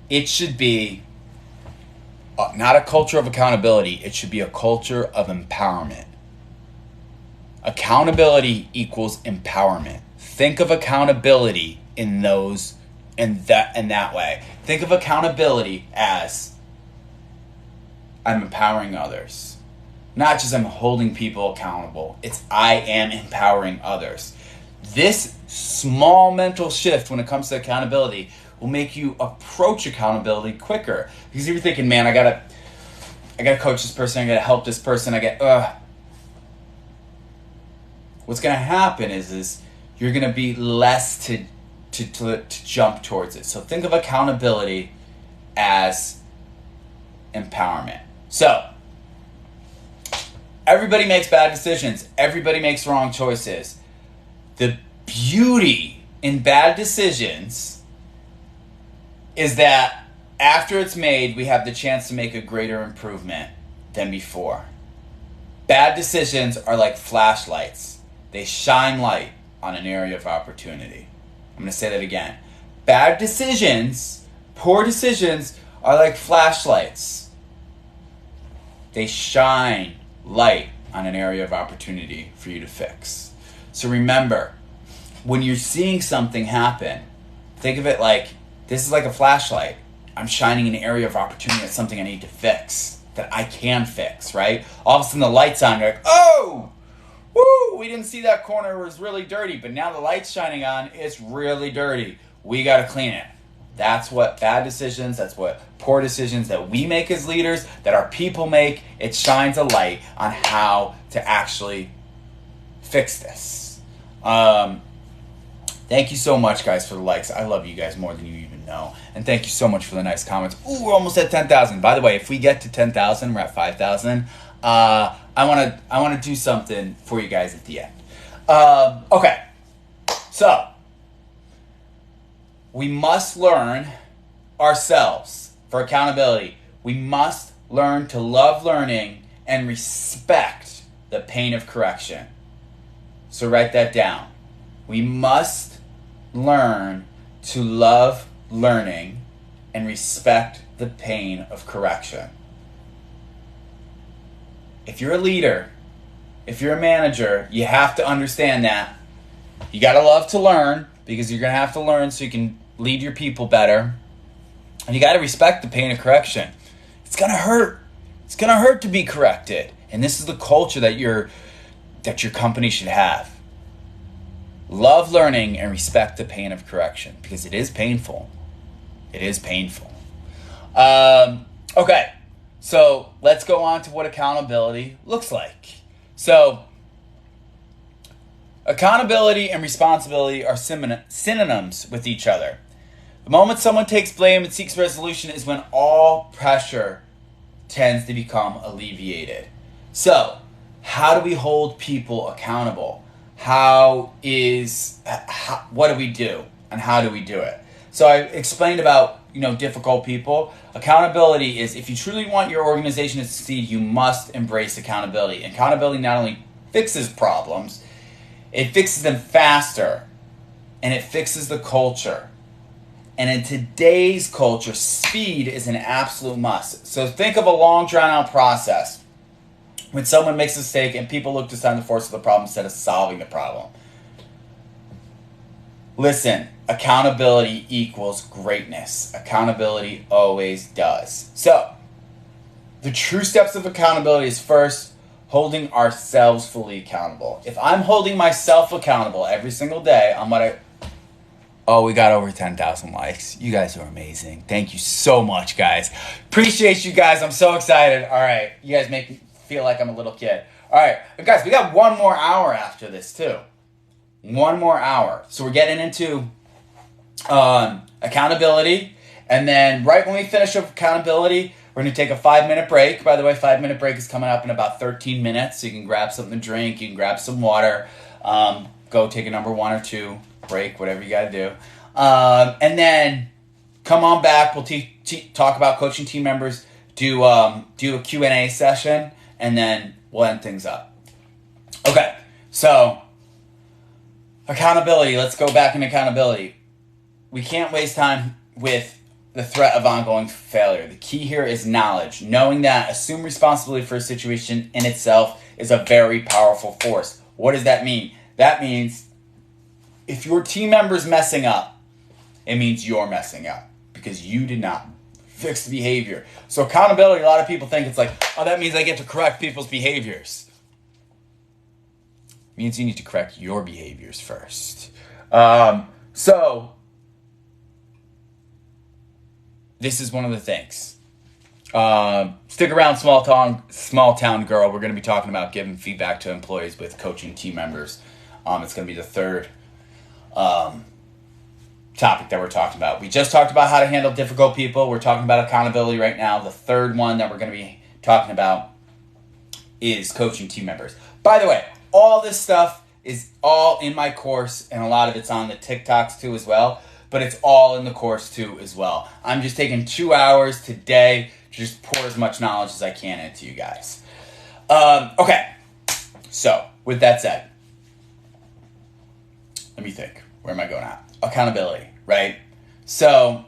It should be not a culture of accountability. It should be a culture of empowerment. Accountability equals empowerment. Think of accountability in that way. Think of accountability as I'm empowering others. Not just I'm holding people accountable. It's I am empowering others. This small mental shift when it comes to accountability will make you approach accountability quicker. Because if you're thinking, man, I gotta coach this person, I gotta help this person, what's gonna happen is you're gonna be less to jump towards it. So think of accountability as empowerment. So everybody makes bad decisions. Everybody makes wrong choices. The beauty in bad decisions is that after it's made, we have the chance to make a greater improvement than before. Bad decisions are like flashlights. They shine light on an area of opportunity. I'm going to say that again. Bad decisions, poor decisions, are like flashlights. They shine light on an area of opportunity for you to fix. So remember, when you're seeing something happen, think of it like, this is like a flashlight. I'm shining an area of opportunity. That's something I need to fix, that I can fix, right? All of a sudden the light's on, you're like, oh, woo, we didn't see that corner, it was really dirty, but now the light's shining on, it's really dirty. We got to clean it. That's what bad decisions, that's what poor decisions that we make as leaders, that our people make, it shines a light on how to actually fix this. Thank you so much, guys, for the likes. I love you guys more than you even know. And thank you so much for the nice comments. Ooh, we're almost at 10,000. By the way, if we get to 10,000, we're at 5,000. I want to do something for you guys at the end. Okay. So, we must learn ourselves for accountability. We must learn to love learning and respect the pain of correction. So write that down. We must learn to love learning and respect the pain of correction. If you're a leader, if you're a manager, you have to understand that. You got to love to learn, because you're going to have to learn so you can lead your people better. And you got to respect the pain of correction. It's going to hurt. It's going to hurt to be corrected. And this is the culture that your company should have. Love learning and respect the pain of correction, because it is painful. It is painful. Okay, so let's go on to what accountability looks like. So, accountability and responsibility are synonyms with each other. The moment someone takes blame and seeks resolution is when all pressure tends to become alleviated. So, how do we hold people accountable? What do we do, and how do we do it? So I explained about, difficult people. Accountability is, if you truly want your organization to succeed, you must embrace accountability. Accountability not only fixes problems, it fixes them faster, and it fixes the culture. And in today's culture, speed is an absolute must. So think of a long, drawn-out process when someone makes a mistake and people look to find the force of the problem instead of solving the problem. Listen, accountability equals greatness. Accountability always does. So, the true steps of accountability is first, holding ourselves fully accountable. If I'm holding myself accountable every single day on we got over 10,000 likes. You guys are amazing. Thank you so much, guys. Appreciate you guys. I'm so excited. All right. You guys make me feel like I'm a little kid. All right. Guys, we got one more hour after this, too. One more hour. So we're getting into accountability. And then right when we finish up accountability, we're going to take a 5-minute break. By the way, 5-minute break is coming up in about 13 minutes. So you can grab something to drink. You can grab some water. Go take a number 1 or 2 break, whatever you got to do. And then come on back. We'll talk about coaching team members, do a Q&A session, and then we'll end things up. Okay, so accountability. Let's go back in accountability. We can't waste time with the threat of ongoing failure. The key here is knowledge. Knowing that assume responsibility for a situation in itself is a very powerful force. What does that mean? That means if your team member's messing up, it means you're messing up because you did not fix the behavior. So accountability, a lot of people think it's like, that means I get to correct people's behaviors. It means you need to correct your behaviors first. So this is one of the things. Stick around, small town girl. We're going to be talking about giving feedback to employees with coaching team members. It's going to be the third topic that we're talking about. We just talked about how to handle difficult people. We're talking about accountability right now. The third one that we're going to be talking about is coaching team members. By the way, all this stuff is all in my course, and a lot of it's on the TikToks too as well, but it's all in the course too as well. I'm just taking 2 hours today to just pour as much knowledge as I can into you guys. Okay, so with that said, let me think. Where am I going at? Accountability, right? So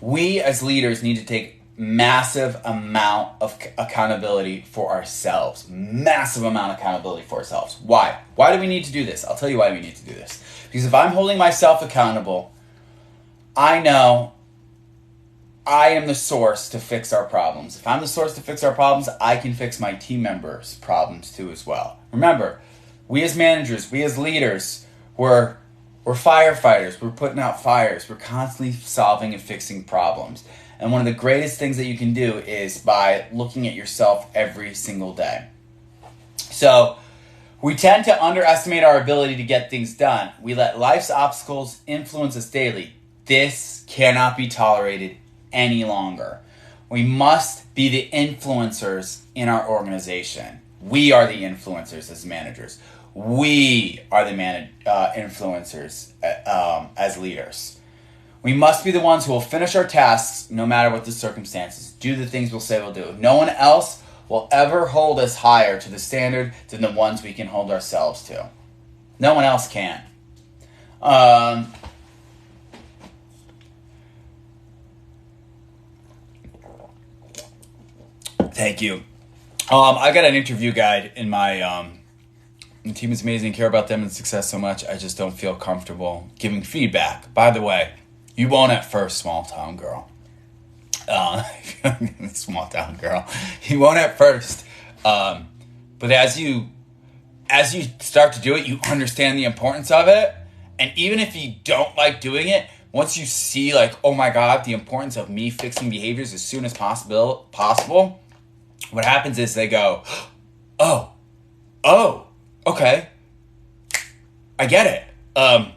we as leaders need to take massive amount of accountability for ourselves. Massive amount of accountability for ourselves. Why? Why do we need to do this? I'll tell you why we need to do this. Because if I'm holding myself accountable, I know I am the source to fix our problems. If I'm the source to fix our problems, I can fix my team members' problems too as well. Remember, we as managers, we as leaders, we're firefighters. We're putting out fires. We're constantly solving and fixing problems. And one of the greatest things that you can do is by looking at yourself every single day. So we tend to underestimate our ability to get things done. We let life's obstacles influence us daily. This cannot be tolerated any longer. We must be the influencers in our organization. We are the influencers as managers. We are the influencers as leaders. We must be the ones who will finish our tasks no matter what the circumstances. Do the things we'll say we'll do. No one else will ever hold us higher to the standard than the ones we can hold ourselves to. No one else can. Thank you. I got an interview guide in my... The team is amazing, care about them and success so much, I just don't feel comfortable giving feedback. By the way, you won't at first, small town girl. Small town girl. You won't at first. But as you as you start to do it, you understand the importance of it. And even if you don't like doing it, once you see like, oh my God, the importance of me fixing behaviors as soon as possible, what happens is they go, oh, okay, I get it. I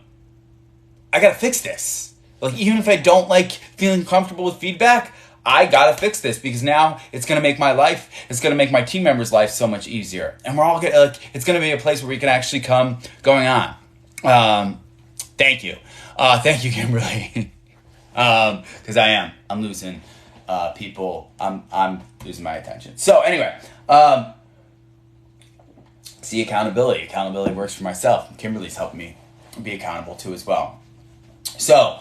gotta fix this. Like, even if I don't like feeling comfortable with feedback, I gotta fix this, because now it's gonna make my life, it's gonna make my team members' life so much easier. And we're all gonna, like, it's gonna be a place where we can actually come going on. Thank you. Thank you, Kimberly. Because I'm losing people. I'm losing my attention. So anyway, see, accountability works for myself. Kimberly's helped me be accountable too as well. So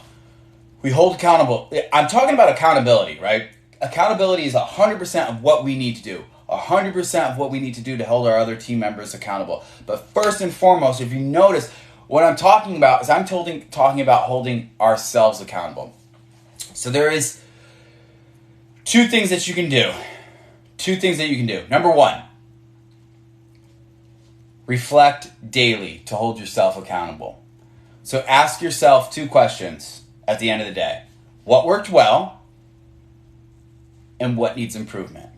we hold accountable. I'm talking about accountability, right? Accountability is 100% of what we need to do. 100% of what we need to do to hold our other team members accountable. But first and foremost, if you notice, what I'm talking about is I'm talking about holding ourselves accountable. So there is two things that you can do. Number one, reflect daily to hold yourself accountable. So ask yourself two questions at the end of the day. What worked well and what needs improvement?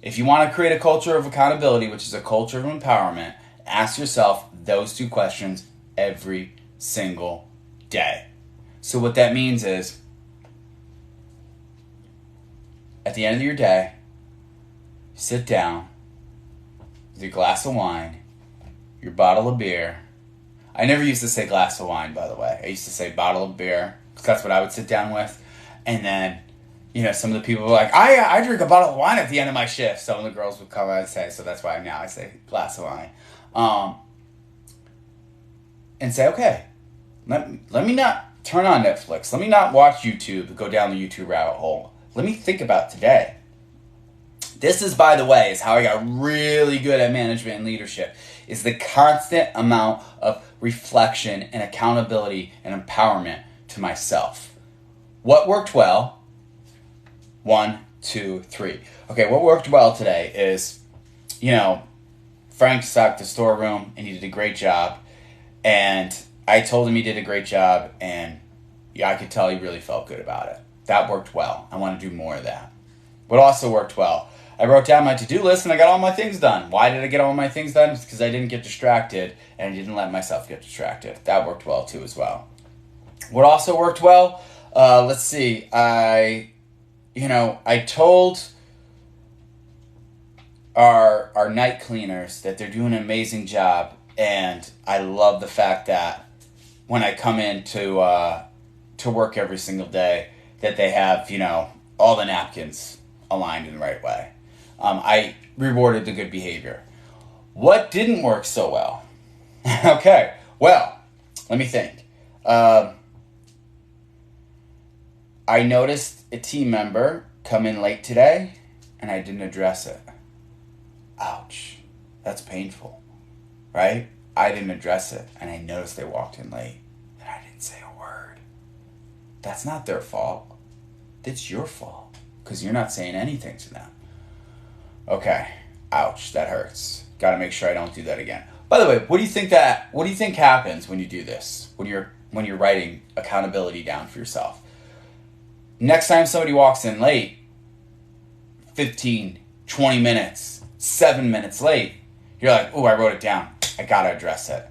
If you want to create a culture of accountability, which is a culture of empowerment, ask yourself those two questions every single day. So what that means is, at the end of your day, sit down with your glass of wine, your bottle of beer. I never used to say glass of wine, by the way. I used to say bottle of beer, because that's what I would sit down with. And then, some of the people were like, I drink a bottle of wine at the end of my shift. Some of the girls would come out and say, so that's why now I say glass of wine. And say, okay, let me not turn on Netflix. Let me not watch YouTube, go down the YouTube rabbit hole. Let me think about today. This is, by the way, is how I got really good at management and leadership, is the constant amount of reflection and accountability and empowerment to myself. What worked well? 1, 2, 3. Okay, what worked well today is, Frank stocked the storeroom and he did a great job. And I told him he did a great job, and I could tell he really felt good about it. That worked well. I want to do more of that. What also worked well, I wrote down my to-do list and I got all my things done. Why did I get all my things done? It's because I didn't get distracted and I didn't let myself get distracted. That worked well too as well. What also worked well, let's see. I told our night cleaners that they're doing an amazing job. And I love the fact that when I come in to work every single day, that they have, all the napkins aligned in the right way. I rewarded the good behavior. What didn't work so well? Okay, well, let me think. I noticed a team member come in late today, and I didn't address it. Ouch, that's painful. Right? I didn't address it, and I noticed they walked in late, and I didn't say a word. That's not their fault. It's your fault, because you're not saying anything to them. Okay, ouch, that hurts. Got to make sure I don't do that again. By the way, what do you think happens when you do this? When you're writing accountability down for yourself? Next time somebody walks in late, 15, 20 minutes, 7 minutes late, you're like, oh, I wrote it down. I gotta address it.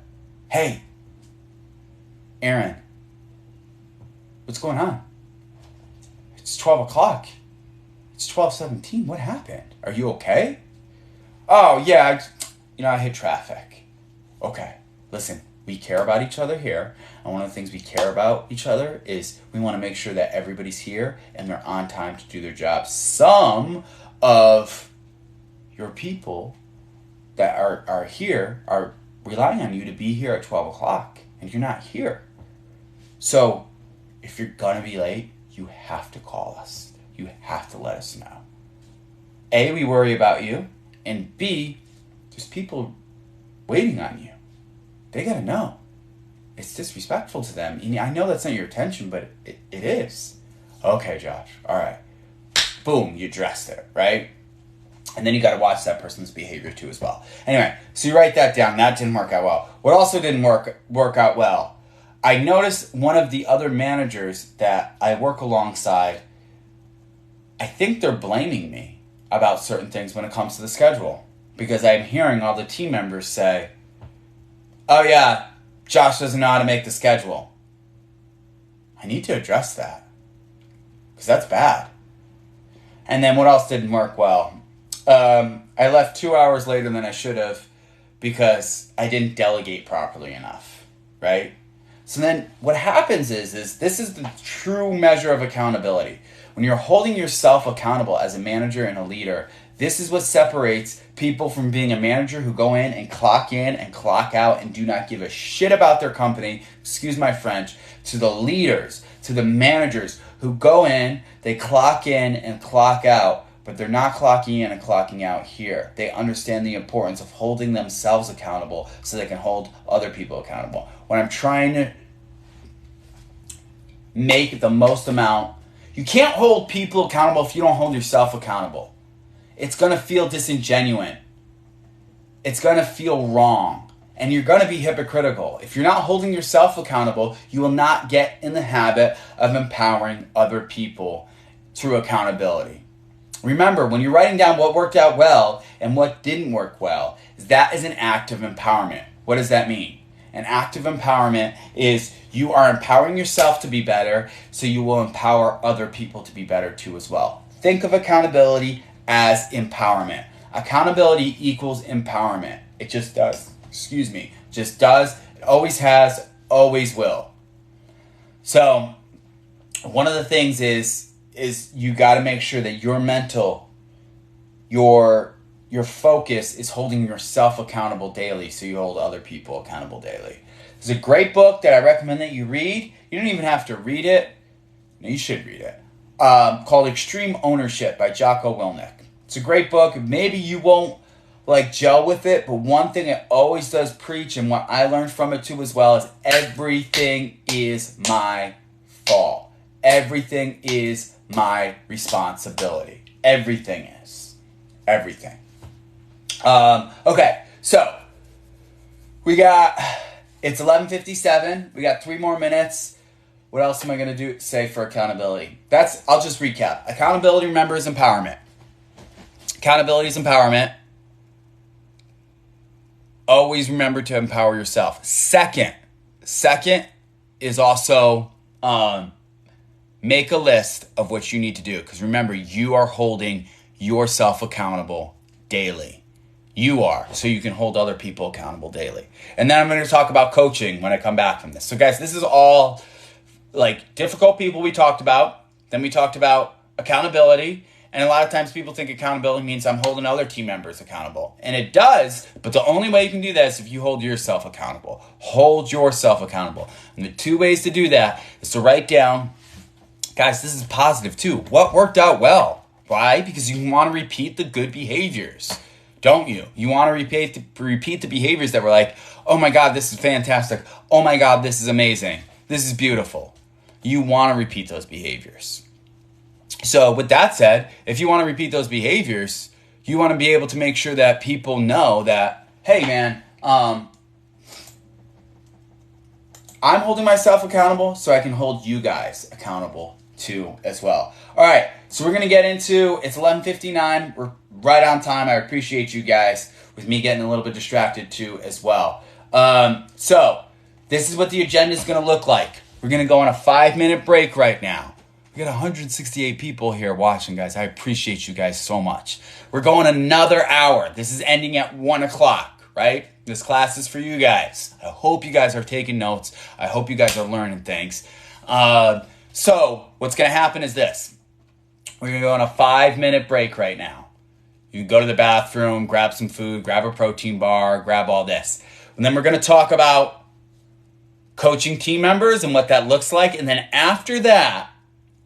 Hey, Aaron, what's going on? It's 12 o'clock. It's 12:17. What happened? Are you okay? Oh, yeah, I hit traffic. Okay, listen, we care about each other here. And one of the things we care about each other is we want to make sure that everybody's here and they're on time to do their job. Some of your people that are here are relying on you to be here at 12 o'clock, and you're not here. So if you're going to be late, you have to call us. You have to let us know. A, we worry about you, and B, there's people waiting on you. They got to know. It's disrespectful to them. I know that's not your intention, but it is. Okay, Josh. All right. Boom, you addressed it, right? And then you got to watch that person's behavior too as well. Anyway, so you write that down. That didn't work out well. What also didn't work out well, I noticed one of the other managers that I work alongside, I think they're blaming me about certain things when it comes to the schedule. Because I'm hearing all the team members say, oh yeah, Josh doesn't know how to make the schedule. I need to address that. Because that's bad. And then what else didn't work well? I left 2 hours later than I should have because I didn't delegate properly enough, right? So then what happens is this is the true measure of accountability. When you're holding yourself accountable as a manager and a leader, this is what separates people from being a manager who go in and clock out and do not give a shit about their company, excuse my French, to the leaders, to the managers who go in, they clock in and clock out, but they're not clocking in and clocking out here. They understand the importance of holding themselves accountable so they can hold other people accountable. When I'm trying to make the most amount, you can't hold people accountable if you don't hold yourself accountable. It's going to feel disingenuous. It's going to feel wrong. And you're going to be hypocritical. If you're not holding yourself accountable, you will not get in the habit of empowering other people through accountability. Remember, when you're writing down what worked out well and what didn't work well, that is an act of empowerment. What does that mean? An act of empowerment is you are empowering yourself to be better, so you will empower other people to be better too as well. Think of accountability as empowerment. Accountability equals empowerment. It just does. Just does. It always has, always will. So, one of the things is you got to make sure that your mental, your focus is holding yourself accountable daily, so you hold other people accountable daily. There's a great book that I recommend that you read. You don't even have to read it. No, you should read it. Called Extreme Ownership by Jocko Willink. It's a great book. Maybe you won't gel with it, but one thing it always does preach, and what I learned from it too as well, is everything is my fault. Everything is my responsibility. Everything is. Everything. Okay, so it's 11:57. We got 3 more minutes. What else am I going to say for accountability? I'll just recap. Accountability, remember, is empowerment. Accountability is empowerment. Always remember to empower yourself. Second is also make a list of what you need to do. Because remember, you are holding yourself accountable daily. You are, so you can hold other people accountable daily. And then I'm going to talk about coaching when I come back from this. So guys, this is all difficult people we talked about. Then we talked about accountability. And a lot of times people think accountability means I'm holding other team members accountable. And it does, but the only way you can do that is if you hold yourself accountable. Hold yourself accountable. And the 2 ways to do that is to write down, guys, this is positive too. What worked out well? Why? Because you want to repeat the good behaviors, don't you? You want to repeat the behaviors that were like, oh my God, this is fantastic. Oh my God, this is amazing. This is beautiful. You want to repeat those behaviors. So with that said, if you want to repeat those behaviors, you want to be able to make sure that people know that, hey man, I'm holding myself accountable so I can hold you guys accountable too as well. All right, so we're going to get into, it's 11:59. We're right on time. I appreciate you guys with me getting a little bit distracted too as well. So this is what the agenda is going to look like. We're going to go on a 5-minute break right now. We got 168 people here watching, guys. I appreciate you guys so much. We're going another hour. This is ending at 1 o'clock, right? This class is for you guys. I hope you guys are taking notes. I hope you guys are learning things. So what's going to happen is this. We're going to go on a 5-minute break right now. You can go to the bathroom, grab some food, grab a protein bar, grab all this. And then we're going to talk about coaching team members and what that looks like. And then after that,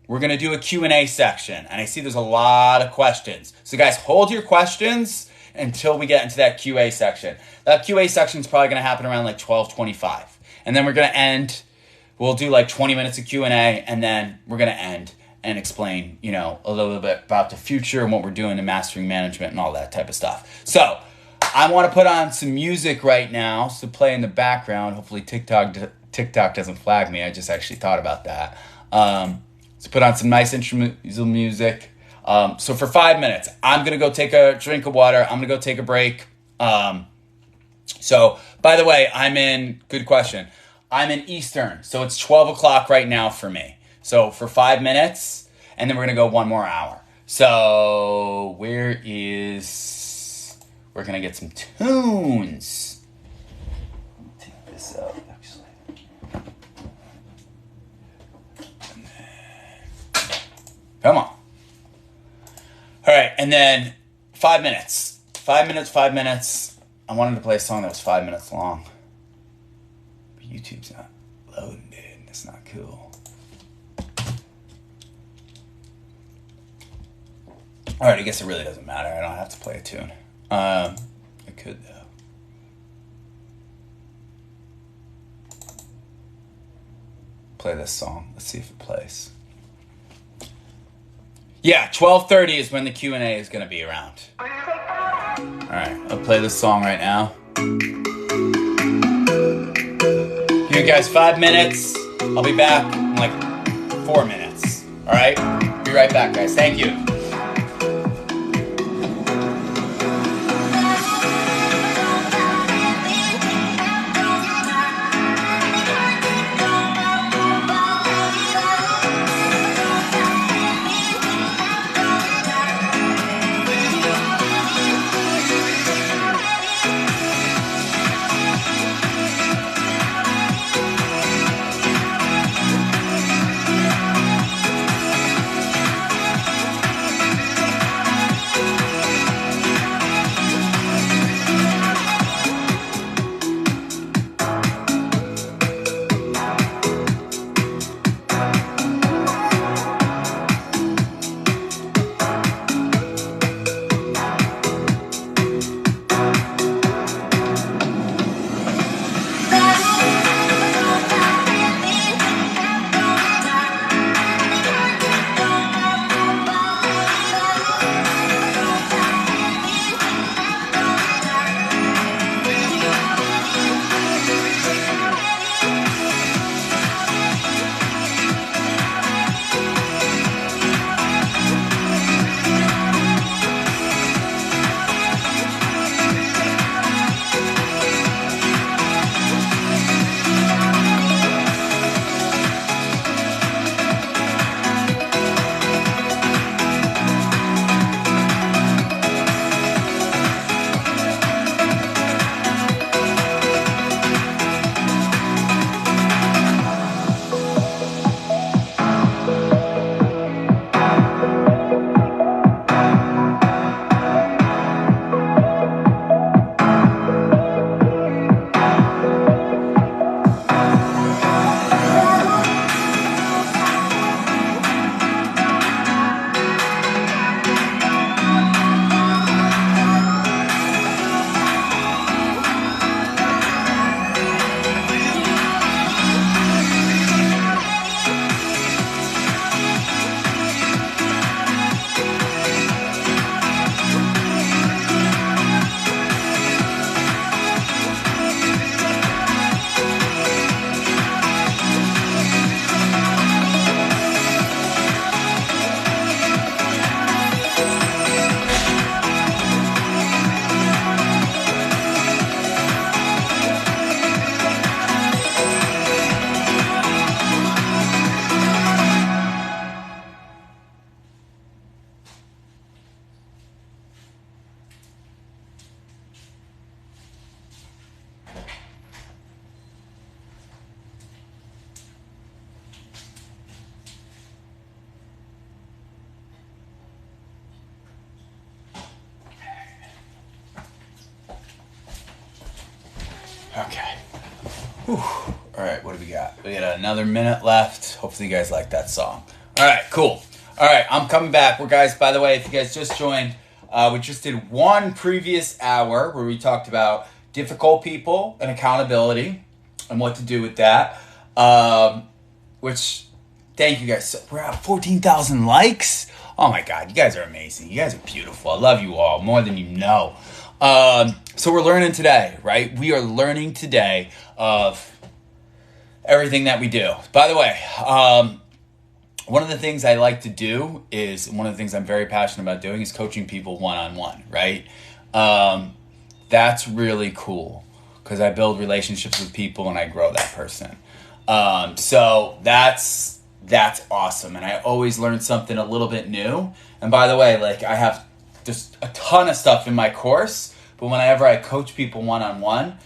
we're going to do a Q&A section. And I see there's a lot of questions. So guys, hold your questions until we get into that QA section. That QA section is probably going to happen around 12:25. And then we're going to end. We'll do 20 minutes of Q&A, and then we're going to end. and explain, a little bit about the future and what we're doing in mastering management and all that type of stuff. So I want to put on some music right now, so play in the background. Hopefully TikTok doesn't flag me. I just actually thought about that. So put on some nice instrumental music. So for 5 minutes, I'm going to go take a drink of water. I'm going to go take a break. So by the way, good question. I'm in Eastern, so it's 12 o'clock right now for me. So for 5 minutes, and then we're going to go 1 more hour. So we're going to get some tunes. Take this out, actually. Come on. All right, and then 5 minutes. 5 minutes. I wanted to play a song that was 5 minutes long. But YouTube's not loading, dude. That's not cool. All right, I guess it really doesn't matter. I don't have to play a tune. I could, though. Play this song. Let's see if it plays. Yeah, 12:30 is when the Q&A is going to be around. All right, I'll play this song right now. Here, guys, 5 minutes. I'll be back in like 4 minutes. All right? Be right back, guys. Thank you. Okay. Whew. All right, what do we got? We got another minute left. Hopefully you guys like that song. All right, cool. All right, I'm coming back. Well, guys, by the way, if you guys just joined, we just did one previous hour where we talked about difficult people and accountability and what to do with that, which Thank you guys. We're at 14,000 likes. Oh my God, you guys are amazing. You guys are beautiful. I love you all more than you know. So we're learning today, right? We are learning today of everything that we do. By the way, one of the things I like to do is, one of the things I'm very passionate about doing is coaching people one-on-one, right? That's really cool because I build relationships with people and I grow that person. So that's awesome. And I always learn something a little bit new. And by the way, like, I have just a ton of stuff in my course, but whenever I coach people one-on-one,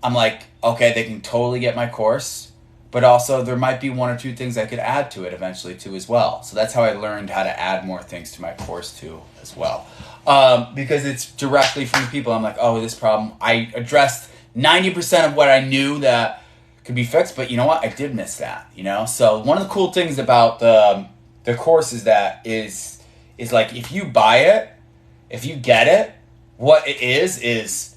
I'm like, okay, they can totally get my course, but also there might be one or two things I could add to it eventually too as well. So that's how I learned how to add more things to my course too as well. Because it's directly from the people. I'm like, oh, this problem, I addressed 90% of what I knew that could be fixed, but you know what? I did miss that, you know? So one of the cool things about the course is that is like, if you buy it, if you get it, what it is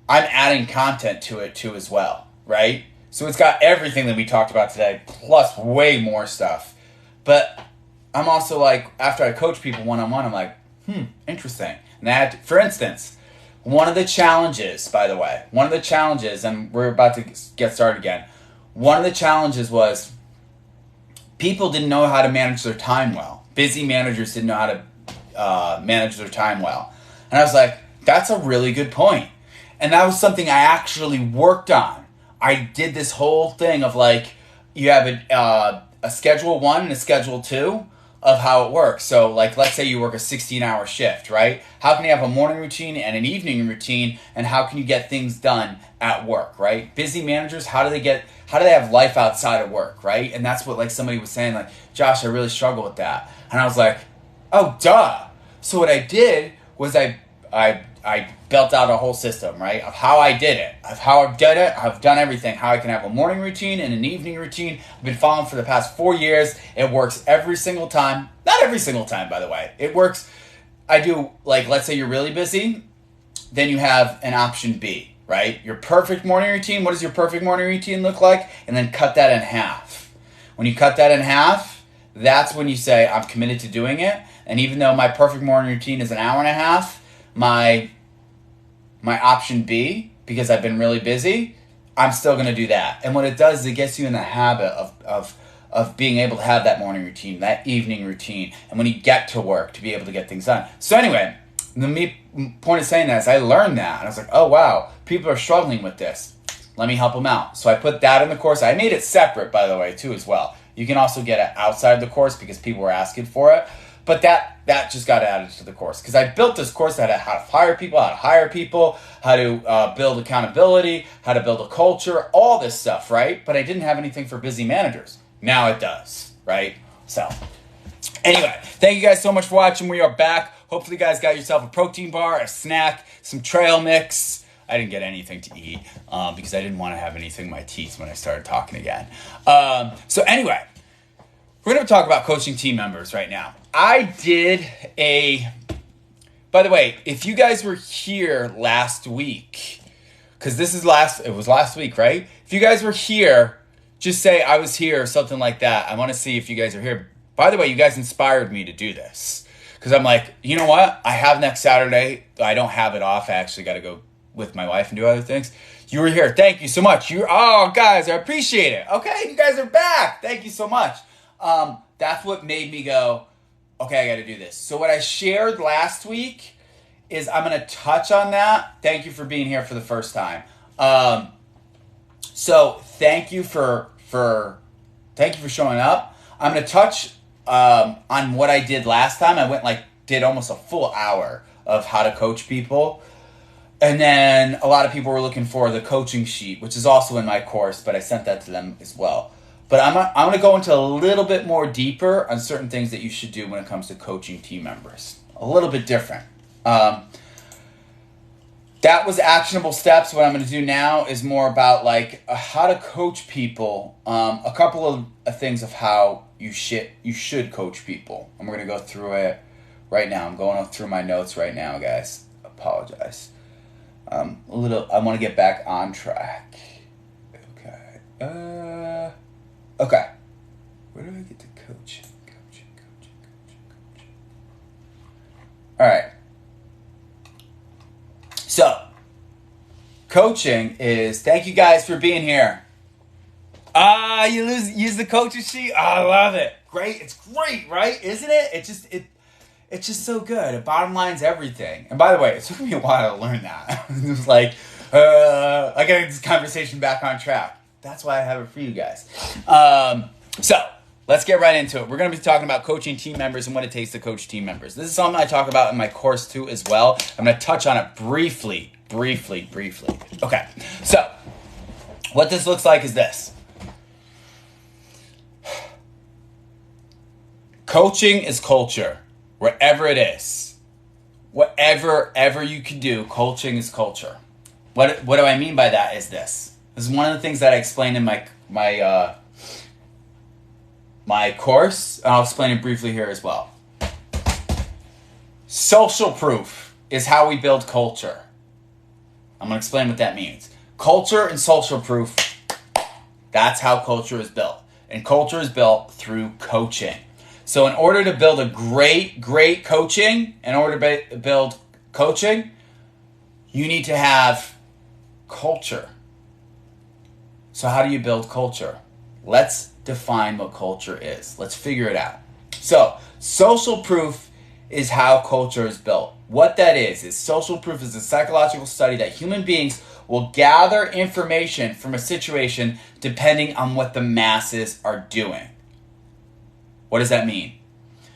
I'm adding content to it too as well, right? So it's got everything that we talked about today, plus way more stuff. But I'm also like, after I coach people one-on-one, I'm like, interesting. And that, for instance, one of the challenges, by the way, and we're about to get started again, one of the challenges was people didn't know how to manage their time well. Busy managers didn't know how to manage their time well. And I was like, that's a really good point. And that was something I actually worked on. I did this whole thing of like, you have a schedule 1 and a schedule 2 of how it works. So like, let's say you work a 16-hour shift, right? How can you have a morning routine and an evening routine, and how can you get things done at work, right? Busy managers, how do they have life outside of work, right? And that's what, like, somebody was saying, like, Josh, I really struggle with that. And I was like, oh, duh. So what I did was I built out a whole system, right, of how I did it, of how I've done it. I've done everything, how I can have a morning routine and an evening routine. I've been following for the past 4 years. It works every single time. Not every single time, by the way. It works. I do, like, let's say you're really busy, then you have an option B, right? Your perfect morning routine. What does your perfect morning routine look like? And then cut that in half. When you cut that in half, that's when you say, I'm committed to doing it. And even though my perfect morning routine is an hour and a half, my option B, because I've been really busy, I'm still going to do that. And what it does is it gets you in the habit of being able to have that morning routine, that evening routine, and when you get to work, to be able to get things done. So anyway, the point of saying that is I learned that, and I was like, oh wow, people are struggling with this. Let me help them out. So I put that in the course. I made it separate, by the way, too, as well. You can also get it outside the course because people were asking for it. But that just got added to the course because I built this course that had how to hire people, how to build accountability, how to build a culture, all this stuff, right? But I didn't have anything for busy managers. Now it does, right? So anyway, thank you guys so much for watching. We are back. Hopefully you guys got yourself a protein bar, a snack, some trail mix. I didn't get anything to eat because I didn't want to have anything in my teeth when I started talking again. So anyway, we're going to talk about coaching team members right now. By the way, if you guys were here last week, because it was last week, right? If you guys were here, just say I was here or something like that. I want to see if you guys are here. By the way, you guys inspired me to do this because I'm like, you know what? I have next Saturday. I don't have it off. I actually got to go with my wife and do other things. You were here. Thank you so much. Guys, I appreciate it. Okay, you guys are back. Thank you so much. That's what made me go, okay, I got to do this. So what I shared last week is I'm going to touch on that. Thank you for being here for the first time. So thank you for showing up. I'm going to touch on what I did last time. I did almost a full hour of how to coach people. And then a lot of people were looking for the coaching sheet, which is also in my course, but I sent that to them as well. But I'm going to go into a little bit more deeper on certain things that you should do when it comes to coaching team members. A little bit different. That was actionable steps. What I'm going to do now is more about like how to coach people. A couple of things of how you should coach people. And we're going to go through it right now. I'm going through my notes right now, guys. Apologize. I want to get back on track. Okay. Okay. Where do I get to Coaching. All right. So, coaching is, thank you guys for being here. Use the coaching sheet. I love it. Great. It's great, right? Isn't it? It's just so good. Bottom line's everything. And by the way, it took me a while to learn that. It was like, I gotta get this conversation back on track. That's why I have it for you guys. So, let's get right into it. We're going to be talking about coaching team members and what it takes to coach team members. This is something I talk about in my course too as well. I'm going to touch on it briefly. Okay, so what this looks like is this. Coaching is culture, wherever it is. Whatever you can do, coaching is culture. What do I mean by that is this. This is one of the things that I explained in my course, and I'll explain it briefly here as well. Social proof is how we build culture. I'm going to explain what that means. Culture and social proof, that's how culture is built. And culture is built through coaching. So in order to build a great coaching, you need to have culture. So how do you build culture? Let's define what culture is. Let's figure it out. So, social proof is how culture is built. What that is social proof is a psychological study that human beings will gather information from a situation depending on what the masses are doing. What does that mean?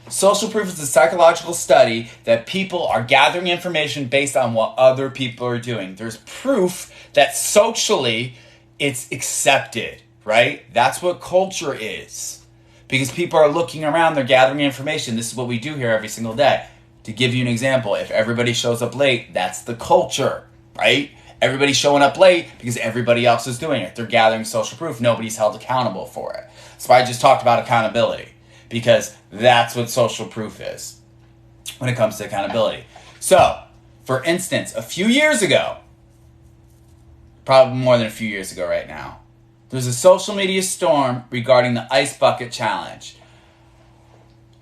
Social proof is a psychological study that people are gathering information based on what other people are doing. There's proof that socially it's accepted. Right? That's what culture is. Because people are looking around, they're gathering information. This is what we do here every single day. To give you an example, if everybody shows up late, that's the culture, right? Everybody's showing up late because everybody else is doing it. They're gathering social proof. Nobody's held accountable for it. So I just talked about accountability because that's what social proof is when it comes to accountability. So, for instance, a few years ago, probably more than a few years ago right now, there's a social media storm regarding the Ice Bucket Challenge.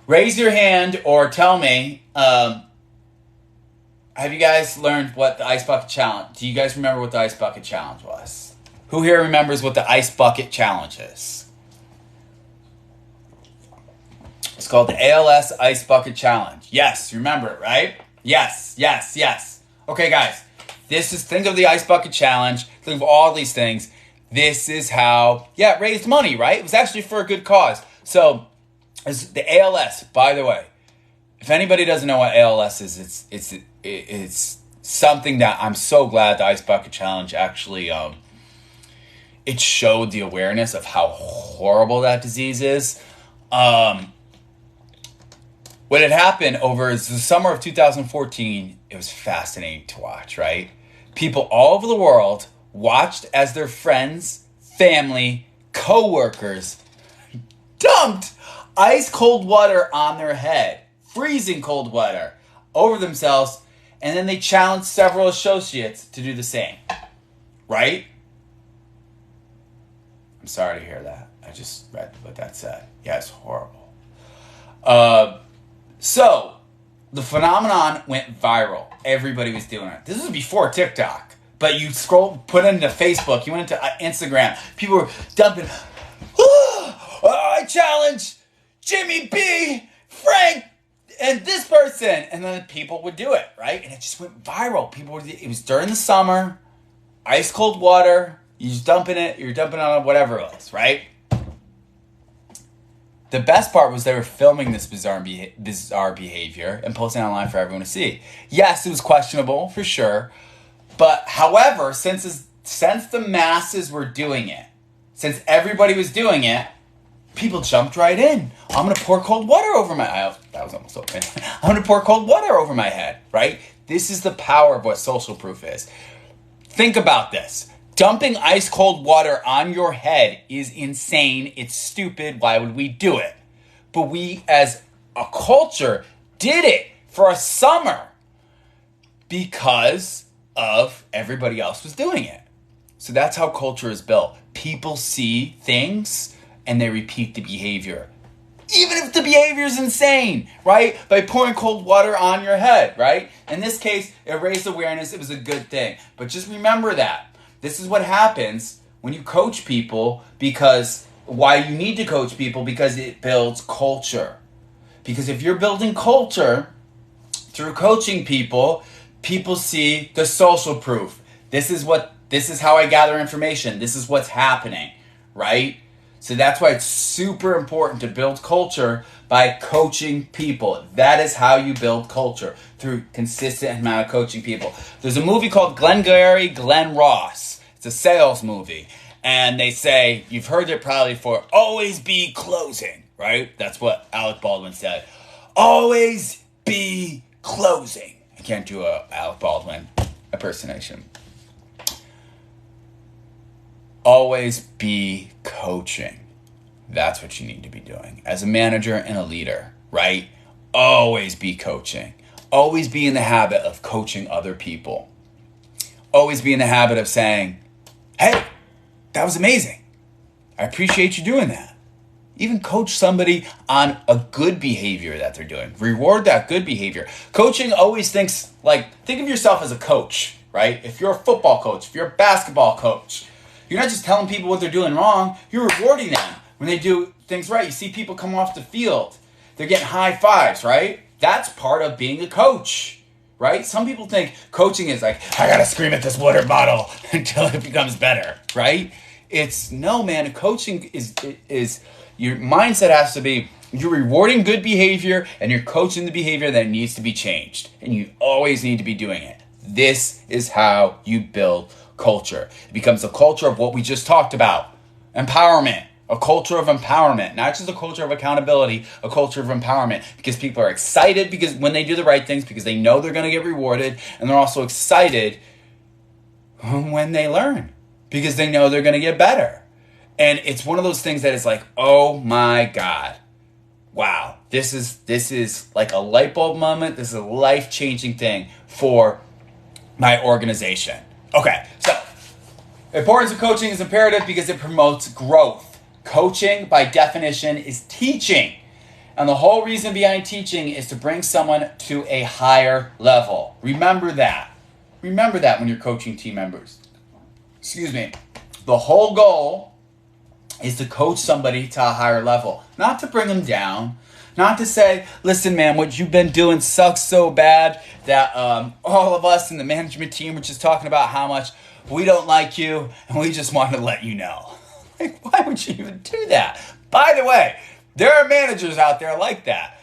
Raise your hand or tell me, have you guys learned what the Ice Bucket Challenge, do you guys remember what the Ice Bucket Challenge was? Who here remembers what the Ice Bucket Challenge is? It's called the ALS Ice Bucket Challenge. Yes, you remember it, right? Yes. Okay, guys, think of the Ice Bucket Challenge, think of all these things. This is how, it raised money, right? It was actually for a good cause. So, the ALS, by the way, if anybody doesn't know what ALS is, it's something that I'm so glad the Ice Bucket Challenge actually, it showed the awareness of how horrible that disease is. When it happened over the summer of 2014, it was fascinating to watch, right? People all over the world watched as their friends, family, co-workers dumped ice cold water on their head, freezing cold water, over themselves, and then they challenged several associates to do the same. Right? I'm sorry to hear that. I just read what that said. Yeah, it's horrible. So, the phenomenon went viral. Everybody was doing it. This was before TikTok. But you put it into Facebook, you went into Instagram, people were dumping, I challenge Jimmy B, Frank, and this person. And then people would do it, right? And it just went viral. It was during the summer, ice cold water, you're dumping on whatever it was, right? The best part was they were filming this bizarre behavior and posting it online for everyone to see. Yes, it was questionable, for sure. But, however, since the masses were doing it, since everybody was doing it, people jumped right in. I'm going to pour cold water over my head. That was almost open. I'm going to pour cold water over my head, right? This is the power of what social proof is. Think about this. Dumping ice cold water on your head is insane. It's stupid. Why would we do it? But we, as a culture, did it for a summer because of everybody else was doing it. So that's how culture is built. People see things and they repeat the behavior. even if the behavior is insane, right? By pouring cold water on your head, right? In this case, it raised awareness. It was a good thing. But just remember that. This is what happens when you coach people, because why you need to coach people, because it builds culture. Because if you're building culture through coaching people, people see the social proof. This is how I gather information. This is what's happening, right? So that's why it's super important to build culture by coaching people. That is how you build culture, through consistent amount of coaching people. There's a movie called Glengarry Glen Ross. It's a sales movie. And they say, you've heard it probably for always be closing, right? That's what Alec Baldwin said. Always be closing. I can't do a Alec Baldwin impersonation. Always be coaching. That's what you need to be doing as a manager and a leader, right? Always be coaching. Always be in the habit of coaching other people. Always be in the habit of saying, hey, that was amazing. I appreciate you doing that. Even coach somebody on a good behavior that they're doing. Reward that good behavior. Coaching always think of yourself as a coach, right? If you're a football coach, if you're a basketball coach, you're not just telling people what they're doing wrong, you're rewarding them when they do things right. You see people come off the field, they're getting high fives, right? That's part of being a coach, right? Some people think coaching is like, I gotta scream at this water bottle until it becomes better, right? It's no, man. Coaching is your mindset has to be, you're rewarding good behavior and you're coaching the behavior that needs to be changed. And you always need to be doing it. This is how you build culture. It becomes a culture of what we just talked about. Empowerment. A culture of empowerment. Not just a culture of accountability, a culture of empowerment. Because people are excited because when they do the right things, because they know they're going to get rewarded. And they're also excited when they learn, because they know they're going to get better. And it's one of those things that is like, oh my God. Wow. This is like a light bulb moment. This is a life-changing thing for my organization. Okay, so importance of coaching is imperative because it promotes growth. Coaching, by definition, is teaching. And the whole reason behind teaching is to bring someone to a higher level. Remember that. Remember that when you're coaching team members. Excuse me. The whole goal is to coach somebody to a higher level. Not to bring them down. Not to say, listen, man, what you've been doing sucks so bad that all of us in the management team were just talking about how much we don't like you and we just want to let you know. Like, why would you even do that? By the way, there are managers out there like that.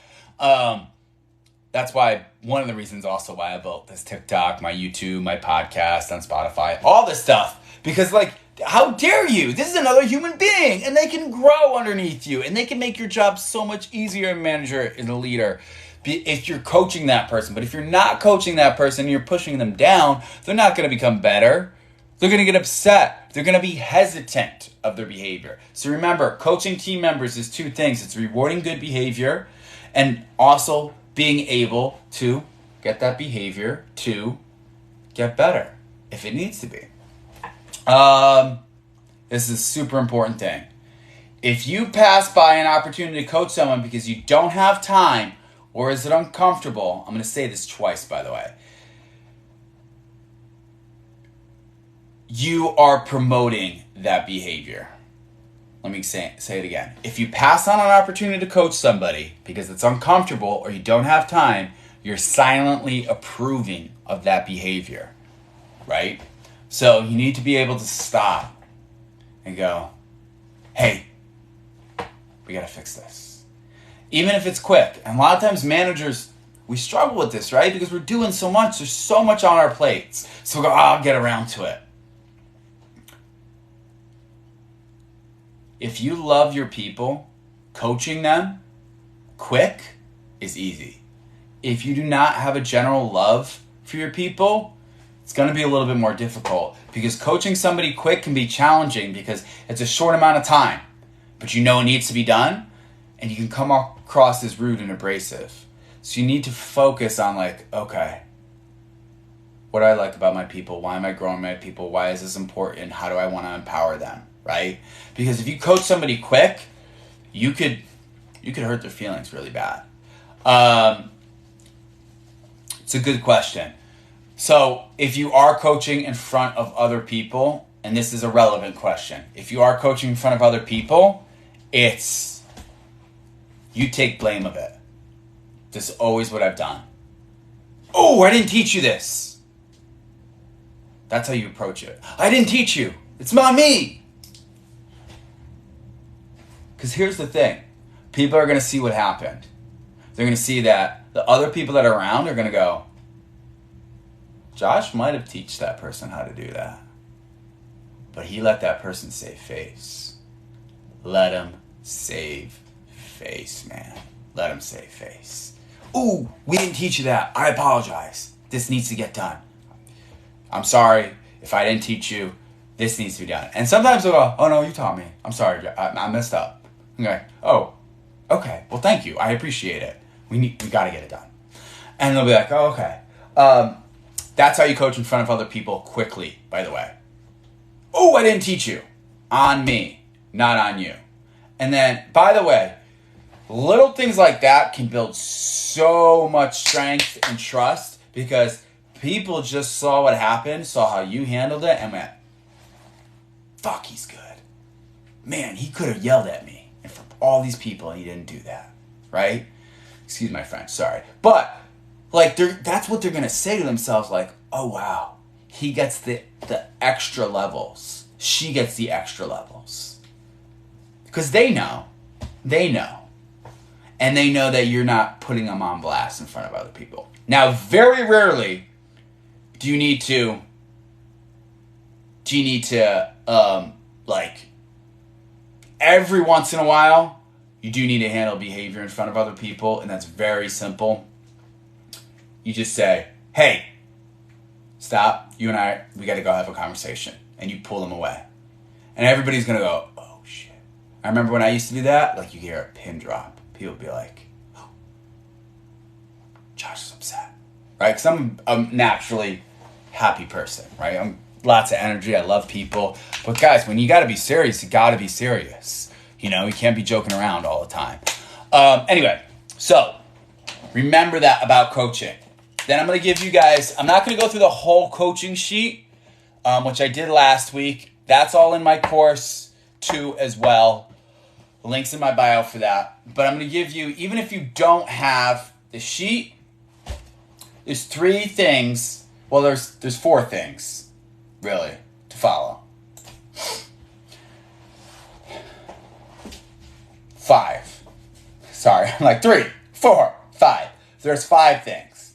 That's why, one of the reasons also why I built this TikTok, my YouTube, my podcast on Spotify, all this stuff. Because, like, how dare you? This is another human being, and they can grow underneath you, and they can make your job so much easier, a manager and a leader, if you're coaching that person. But if you're not coaching that person and you're pushing them down, they're not going to become better. They're going to get upset. They're going to be hesitant of their behavior. So remember, coaching team members is two things. It's rewarding good behavior and also being able to get that behavior to get better if it needs to be. This is a super important thing. If you pass by an opportunity to coach someone because you don't have time or is it uncomfortable, I'm going to say this twice, by the way. You are promoting that behavior. Let me say it again. If you pass on an opportunity to coach somebody because it's uncomfortable or you don't have time, you're silently approving of that behavior, right? So you need to be able to stop and go, hey, we got to fix this. Even if it's quick. And a lot of times managers, we struggle with this, right? Because we're doing so much. There's so much on our plates. So we go, I'll get around to it. If you love your people, coaching them quick is easy. If you do not have a general love for your people, it's going to be a little bit more difficult, because coaching somebody quick can be challenging because it's a short amount of time, but you know it needs to be done, and you can come across as rude and abrasive. So you need to focus on, like, okay, what do I like about my people? Why am I growing my people? Why is this important? How do I want to empower them, right? Because if you coach somebody quick, you could You could hurt their feelings really bad. It's a good question. So if you are coaching in front of other people, and this is a relevant question, if you are coaching in front of other people, it's you take blame of it. This is always what I've done. Oh, I didn't teach you this. That's how you approach it. I didn't teach you. It's not me. Because here's the thing. People are going to see what happened. They're going to see that the other people that are around are going to go, Josh might have taught that person how to do that. But he let that person save face. Let him save face, man. Let him save face. Ooh, we didn't teach you that. I apologize. This needs to get done. I'm sorry if I didn't teach you. This needs to be done. And sometimes they'll go, oh no, you taught me. I'm sorry, I messed up. Okay. Oh, okay. Well, thank you. I appreciate it. We got to get it done. And they'll be like, oh, okay. That's how you coach in front of other people quickly, by the way. Oh, I didn't teach you. On me, not on you. And then, by the way, little things like that can build so much strength and trust because people just saw what happened, saw how you handled it, and went, fuck, he's good. Man, he could have yelled at me in front of all these people, and he didn't do that, right? Excuse my French, sorry. But, like, that's what they're going to say to themselves, like, oh, wow, he gets the extra levels. She gets the extra levels. Because they know. They know. And they know that you're not putting them on blast in front of other people. Now, very rarely do you need to, like, every once in a while, you do need to handle behavior in front of other people, and that's very simple. You just say, hey, stop, you and I, we got to go have a conversation. And you pull them away. And everybody's going to go, oh, shit. I remember when I used to do that, like you hear a pin drop. People would be like, oh, Josh is upset. Right? Because I'm a naturally happy person, right? I'm lots of energy. I love people. But guys, when you got to be serious, you got to be serious. You know, you can't be joking around all the time. Anyway, so remember that about coaching. Then I'm going to give you guys, I'm not going to go through the whole coaching sheet, which I did last week. That's all in my course too as well. The link's in my bio for that. But I'm going to give you, even if you don't have the sheet, there's 3 things. Well, there's 4 things, really, to follow. 5. Sorry, I'm like 3, 4, 5. There's 5 things.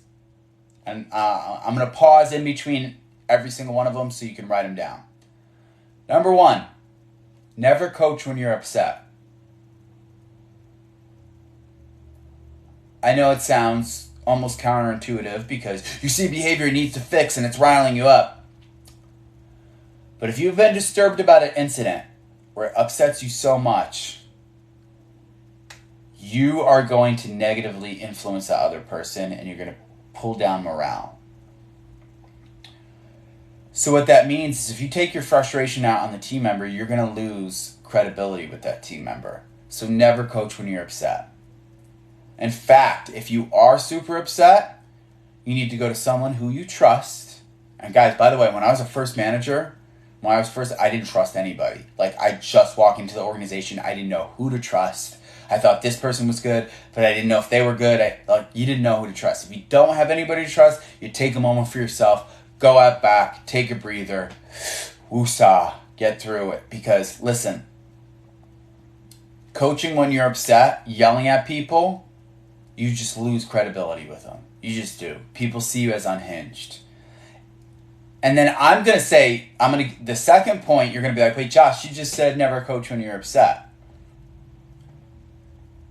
And I'm going to pause in between every single one of them so you can write them down. Number 1, never coach when you're upset. I know it sounds almost counterintuitive because you see behavior needs to fix and it's riling you up. But if you've been disturbed about an incident where it upsets you so much, you are going to negatively influence the other person and you're going to pull down morale. So what that means is if you take your frustration out on the team member, you're going to lose credibility with that team member. So never coach when you're upset. In fact, if you are super upset, you need to go to someone who you trust. And guys, by the way, when I was a first manager, I didn't trust anybody. Like, I just walked into the organization. I didn't know who to trust. I thought this person was good, but I didn't know if they were good. You didn't know who to trust. If you don't have anybody to trust, you take a moment for yourself. Go out back, take a breather. Woosah, get through it. Because, listen, coaching when you're upset, yelling at people, you just lose credibility with them. You just do. People see you as unhinged. And then I'm going to say, the second point, you're going to be like, wait, Josh, you just said never coach when you're upset.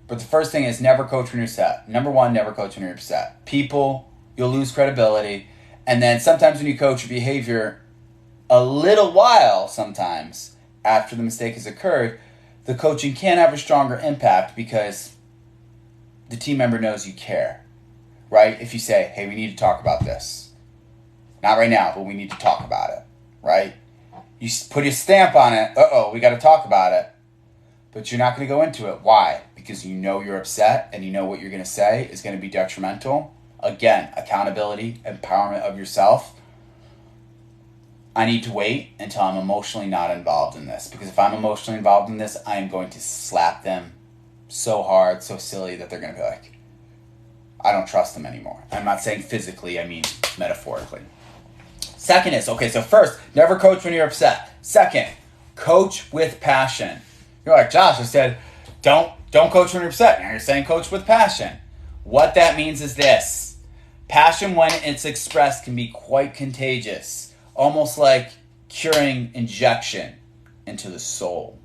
But the first thing is never coach when you're upset. Number 1, never coach when you're upset. People, you'll lose credibility. And then sometimes when you coach your behavior, a little while sometimes after the mistake has occurred, the coaching can have a stronger impact because the team member knows you care, right? If you say, hey, we need to talk about this. Not right now, but we need to talk about it, right? You put your stamp on it. We got to talk about it. but you're not going to go into it. Why? Because you know you're upset and you know what you're going to say is going to be detrimental. Again, accountability, empowerment of yourself. I need to wait until I'm emotionally not involved in this, because if I'm emotionally involved in this, I am going to slap them so hard, so silly that they're going to be like, I don't trust them anymore. I'm not saying physically, I mean metaphorically. Second is, okay, so first, never coach when you're upset. Second, coach with passion. You're like, Josh, I said, don't coach when you're upset. Now you're saying coach with passion. What that means is this. Passion, when it's expressed, can be quite contagious. Almost like curing injection into the soul.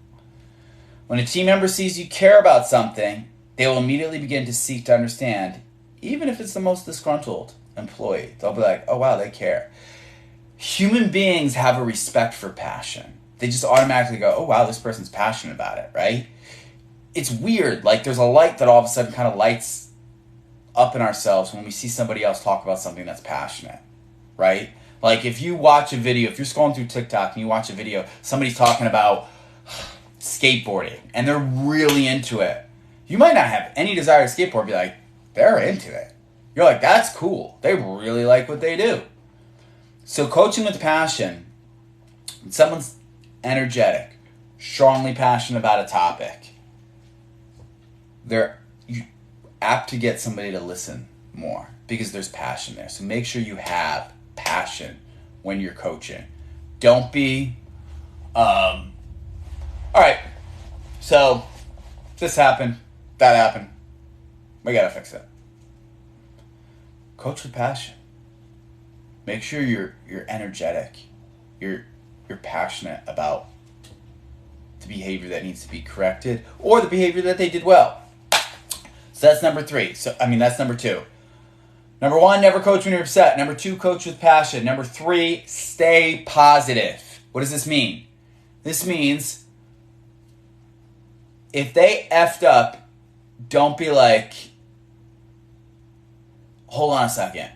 When a team member sees you care about something, they will immediately begin to seek to understand, even if it's the most disgruntled employee. They'll be like, oh wow, they care. Human beings have a respect for passion. They just automatically go, oh wow, this person's passionate about it, right? It's weird. Like there's a light that all of a sudden kind of lights up in ourselves when we see somebody else talk about something that's passionate, right? Like if you watch a video, if you're scrolling through TikTok and you watch a video, somebody's talking about skateboarding and they're really into it. You might not have any desire to skateboard, be like, they're into it. You're like, that's cool. They really like what they do. So coaching with passion, when someone's energetic, strongly passionate about a topic, they're apt to get somebody to listen more because there's passion there. So make sure you have passion when you're coaching. Don't be, all right, so this happened, that happened, we gotta fix it. Coach with passion. Make sure you're energetic. You're passionate about the behavior that needs to be corrected or the behavior that they did well. So that's number 3. That's number 2. Number 1, never coach when you're upset. Number 2, coach with passion. Number 3, stay positive. What does this mean? This means if they effed up, don't be like, hold on a second.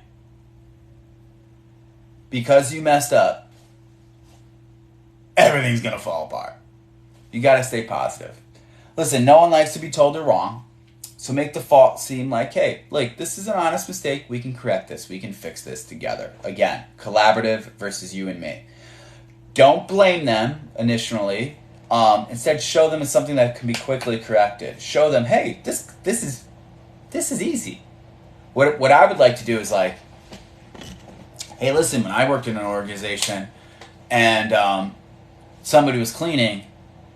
Because you messed up, everything's going to fall apart. You got to stay positive. Listen, no one likes to be told they're wrong. So make the fault seem like, hey, like this is an honest mistake. We can correct this. We can fix this together. Again, collaborative versus you and me. Don't blame them initially. Instead, show them as something that can be quickly corrected. Show them, hey, this is easy. What I would like to do is like, hey, listen, when I worked in an organization and somebody was cleaning,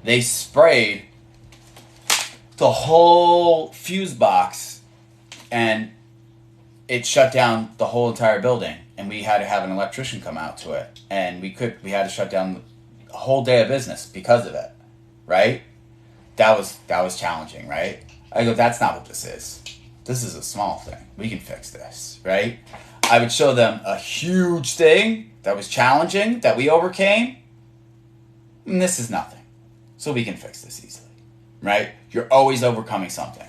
they sprayed the whole fuse box and it shut down the whole entire building. And we had to have an electrician come out to it. And we had to shut down a whole day of business because of it, right? That was challenging, right? I go, that's not what this is. This is a small thing. We can fix this, right? I would show them a huge thing that was challenging, that we overcame, and this is nothing. So we can fix this easily, right? You're always overcoming something.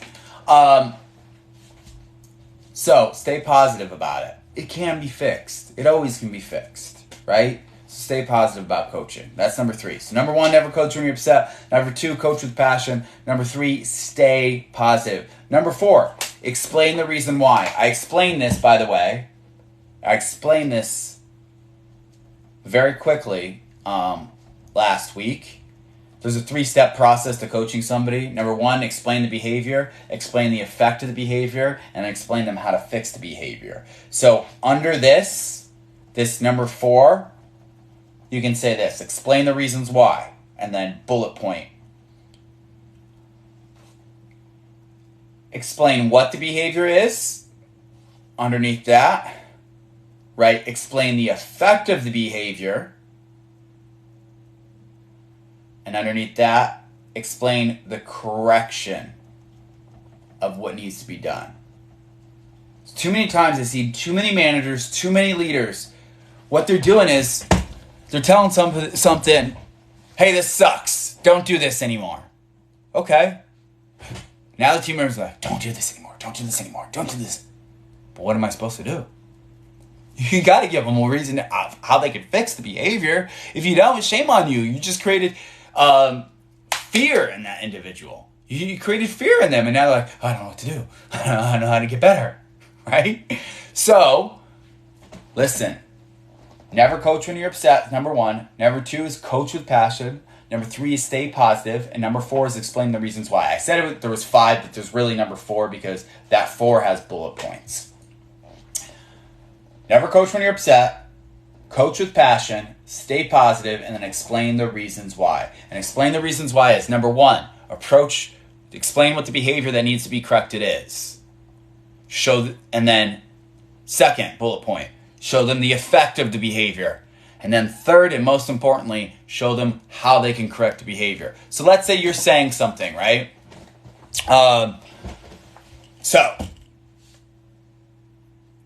So stay positive about it. It can be fixed. It always can be fixed, right? So stay positive about coaching. That's number 3. So number 1, never coach when you're upset. Number 2, coach with passion. Number 3, stay positive. Number 4, explain the reason why. I explained this, by the way. I explained this very quickly last week. There's a 3-step process to coaching somebody. Number 1, explain the behavior, explain the effect of the behavior, and explain them how to fix the behavior. So under this number 4, you can say this: explain the reasons why, and then bullet point. Explain what the behavior is. Underneath that, right? Explain the effect of the behavior. And underneath that, explain the correction of what needs to be done. Too many times I see too many managers, too many leaders. What they're doing is they're telling something, hey, this sucks. Don't do this anymore. Okay. Now the team members are like, don't do this anymore. Don't do this anymore. Don't do this. But what am I supposed to do? You got to give them a reason how they can fix the behavior. If you don't, shame on you. You just created fear in that individual. You created fear in them, and now they're like, oh, I don't know what to do. I don't know how to get better, right? So, listen. Never coach when you're upset, number one. Number two is coach with passion. Number three is stay positive. And number four is explain the reasons why. I said there was five, but there's really number four because that four has bullet points. Never coach when you're upset. Coach with passion. Stay positive. And then explain the reasons why. And explain the reasons why is number one, explain what the behavior that needs to be corrected is. And then second bullet point, show them the effect of the behavior. And then third, and most importantly, show them how they can correct the behavior. So let's say you're saying something, right? So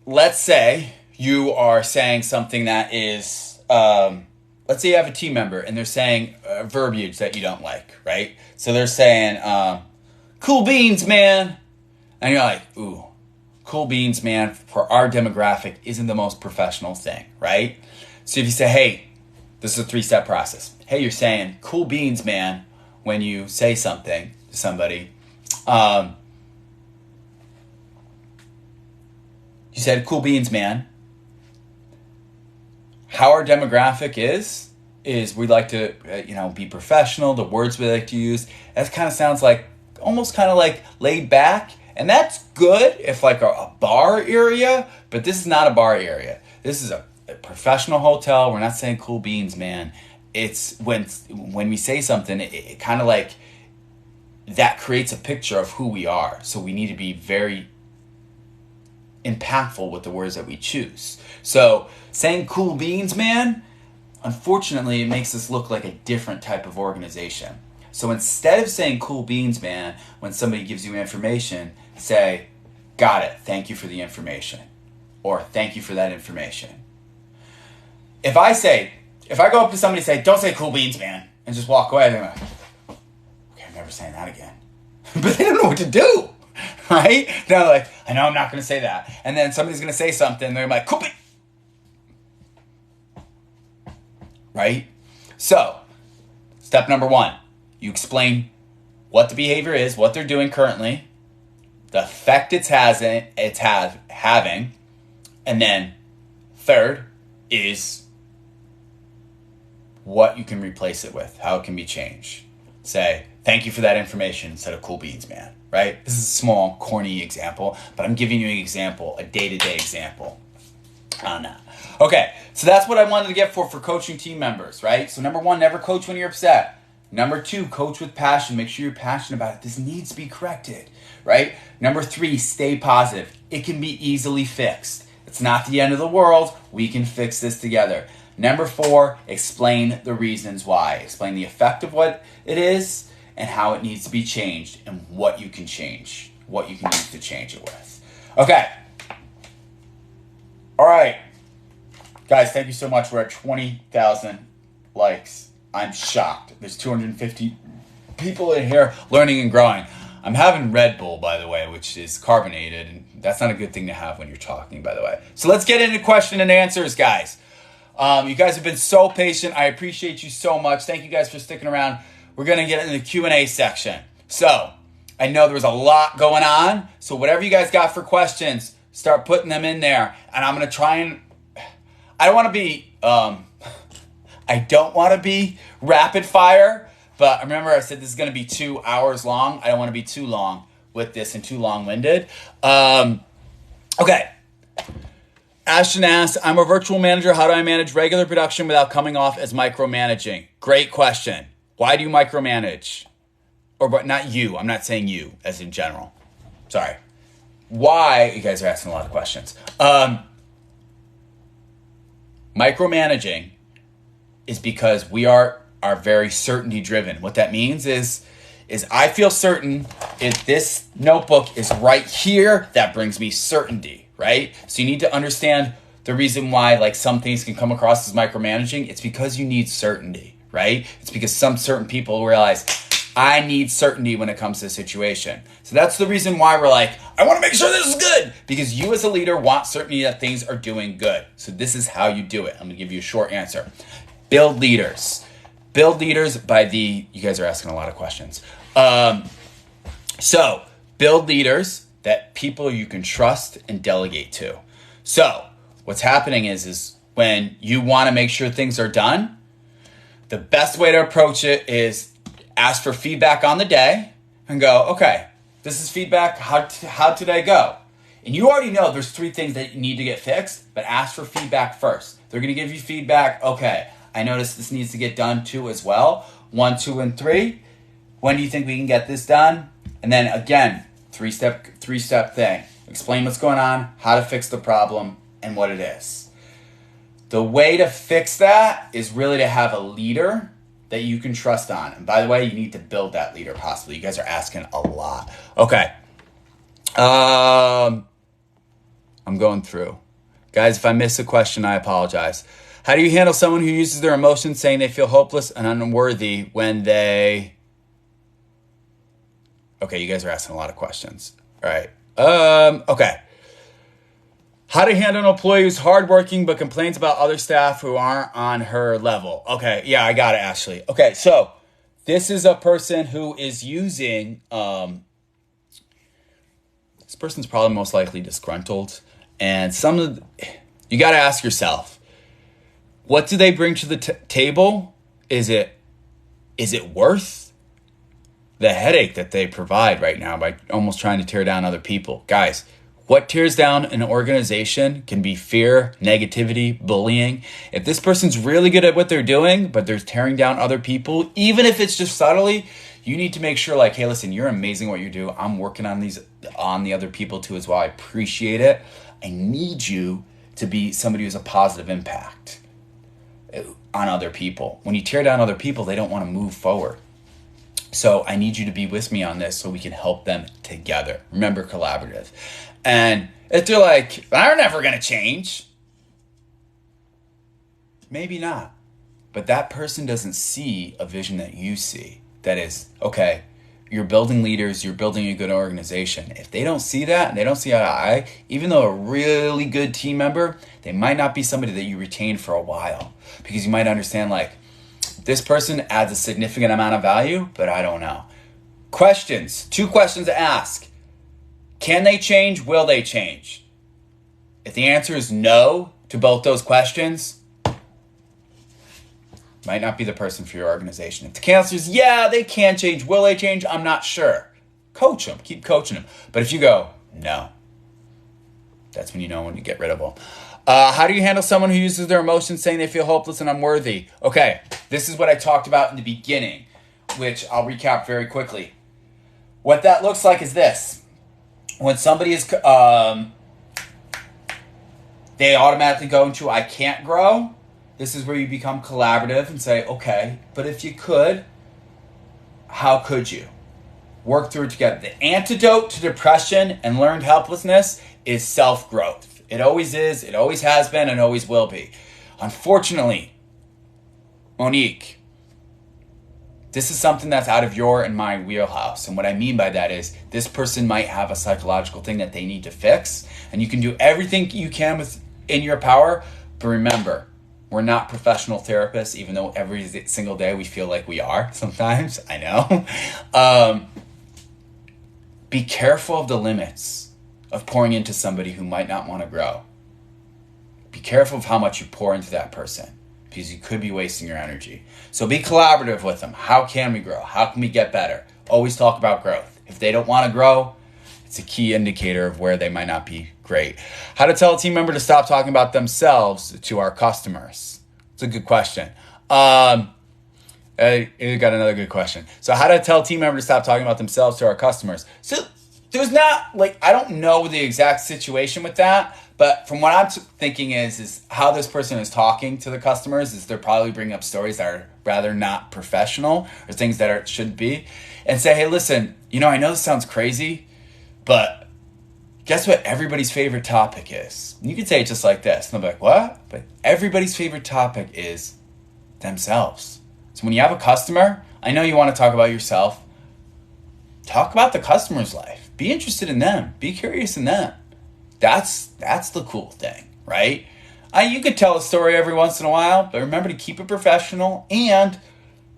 let's say you are saying something that is, let's say you have a team member and they're saying verbiage that you don't like, right? So they're saying, cool beans, man. And you're like, ooh. Cool beans, man, for our demographic isn't the most professional thing, right? So if you say, hey, this is a 3-step process. Hey, you're saying cool beans, man, when you say something to somebody. You said cool beans, man. How our demographic is we like to, be professional. The words we like to use, that kind of sounds like, almost kind of like laid back. And that's good if like a bar area, but this is not a bar area. This is a professional hotel. We're not saying cool beans, man. It's when we say something, it kind of like that creates a picture of who we are. So we need to be very impactful with the words that we choose. So saying cool beans, man, unfortunately, it makes us look like a different type of organization. So instead of saying cool beans, man, when somebody gives you information, say, got it, thank you for the information. Or thank you for that information. If I go up to somebody and say, don't say cool beans, man, and just walk away, they're like, okay, I'm never saying that again. But they don't know what to do, right? They're like, I know I'm not going to say that. And then somebody's going to say something, they're like, cool beans. Right? So, step number one. You explain what the behavior is, what they're doing currently, the effect it's having, and then third is what you can replace it with, how it can be changed. Say, thank you for that information instead of cool beans, man, right? This is a small, corny example, but I'm giving you an example, a day-to-day example on that. Okay, so that's what I wanted to get for coaching team members, right? So number one, never coach when you're upset. Number two, coach with passion. Make sure you're passionate about it. This needs to be corrected, right? Number three, stay positive. It can be easily fixed. It's not the end of the world. We can fix this together. Number four, explain the reasons why. Explain the effect of what it is and how it needs to be changed and what you can change, what you can use to change it with. Okay. All right. Guys, thank you so much. We're at 20,000 likes. I'm shocked. There's 250 people in here learning and growing. I'm having Red Bull, by the way, which is carbonated, and that's not a good thing to have when you're talking, by the way. So let's get into question and answers, guys. You guys have been so patient. I appreciate you so much. Thank you guys for sticking around. We're going to get into the Q&A section. So I know there was a lot going on, so whatever you guys got for questions, start putting them in there. And I'm going to try and... I don't want to be rapid fire, but remember I said this is going to be 2 hours long. I don't want to be too long with this and too long-winded. Okay. Ashton asks, I'm a virtual manager. How do I manage regular production without coming off as micromanaging? Great question. Why do you micromanage? But not you. I'm not saying you as in general. Sorry. Why? You guys are asking a lot of questions. Micromanaging is because we are very certainty driven. What that means is I feel certain if this notebook is right here, that brings me certainty, right? So you need to understand the reason why like some things can come across as micromanaging. It's because you need certainty, right? It's because some certain people realize I need certainty when it comes to a situation. So that's the reason why we're like, I want to make sure this is good, because you as a leader want certainty that things are doing good. So this is how you do it. I'm going to give you a short answer. Build leaders. build leaders you guys are asking a lot of questions. So build leaders that people you can trust and delegate to. So what's happening is when you want to make sure things are done, the best way to approach it is ask for feedback on the day and go, okay, this is feedback. How did I go? And you already know there's 3 things that you need to get fixed, but ask for feedback first. They're going to give you feedback. Okay, I noticed this needs to get done too as well. 1, 2, and 3. When do you think we can get this done? And then again, three-step thing. Explain what's going on, how to fix the problem, and what it is. The way to fix that is really to have a leader that you can trust on. And by the way, you need to build that leader possibly. You guys are asking a lot. Okay. I'm going through. Guys, if I miss a question, I apologize. How do you handle someone who uses their emotions saying they feel hopeless and unworthy when they... Okay, you guys are asking a lot of questions. All right. Okay. How to handle an employee who's hardworking but complains about other staff who aren't on her level. Okay, yeah, I got it, Ashley. Okay, so this is a person who is using... this person's probably most likely disgruntled. And you got to ask yourself, what do they bring to the table? Is it worth the headache that they provide right now by almost trying to tear down other people? Guys, what tears down an organization can be fear, negativity, bullying. If this person's really good at what they're doing, but they're tearing down other people, even if it's just subtly, you need to make sure like, hey, listen, you're amazing what you do. I'm working on the other people too as well. I appreciate it. I need you to be somebody who's a positive impact on other people. When you tear down other people, they don't want to move forward. So I need you to be with me on this so we can help them together. Remember, collaborative. And if they're like, they're never going to change. Maybe not. But that person doesn't see a vision that you see. That is, okay, you're building leaders, you're building a good organization. If they don't see that and they don't see eye to eye, even though a really good team member, they might not be somebody that you retain for a while. Because you might understand like, this person adds a significant amount of value, but I don't know. Questions. 2 questions to ask. Can they change? Will they change? If the answer is no to both those questions, might not be the person for your organization. If the answer is yeah, they can change. Will they change? I'm not sure. Coach them. Keep coaching them. But if you go, no, that's when you know when to get rid of them. How do you handle someone who uses their emotions saying they feel hopeless and unworthy? Okay, this is what I talked about in the beginning, which I'll recap very quickly. What that looks like is this. When somebody is, they automatically go into I can't grow. This is where you become collaborative and say, okay, but if you could, how could you? Work through it together. The antidote to depression and learned helplessness is self-growth. It always is, it always has been, and always will be. Unfortunately, Monique, this is something that's out of your and my wheelhouse. And what I mean by that is this person might have a psychological thing that they need to fix, and you can do everything you can in your power, but remember, we're not professional therapists, even though every single day we feel like we are sometimes. I know. Be careful of the limits of pouring into somebody who might not want to grow. Be careful of how much you pour into that person because you could be wasting your energy. So be collaborative with them. How can we grow? How can we get better? Always talk about growth. If they don't want to grow, it's a key indicator of where they might not be great. How to tell a team member to stop talking about themselves to our customers. It's a good question. I got another good question. So how to tell a team member to stop talking about themselves to our customers. So there's not, like, I don't know the exact situation with that, but from what I'm thinking is how this person is talking to the customers is they're probably bringing up stories that are rather not professional or things that should be, and say, hey, listen, I know this sounds crazy, but guess what everybody's favorite topic is? And you could say it just like this, and they'll be like, what? But everybody's favorite topic is themselves. So when you have a customer, I know you want to talk about yourself, talk about the customer's life. Be interested in them. Be curious in them. That's the cool thing, right? You could tell a story every once in a while, but remember to keep it professional and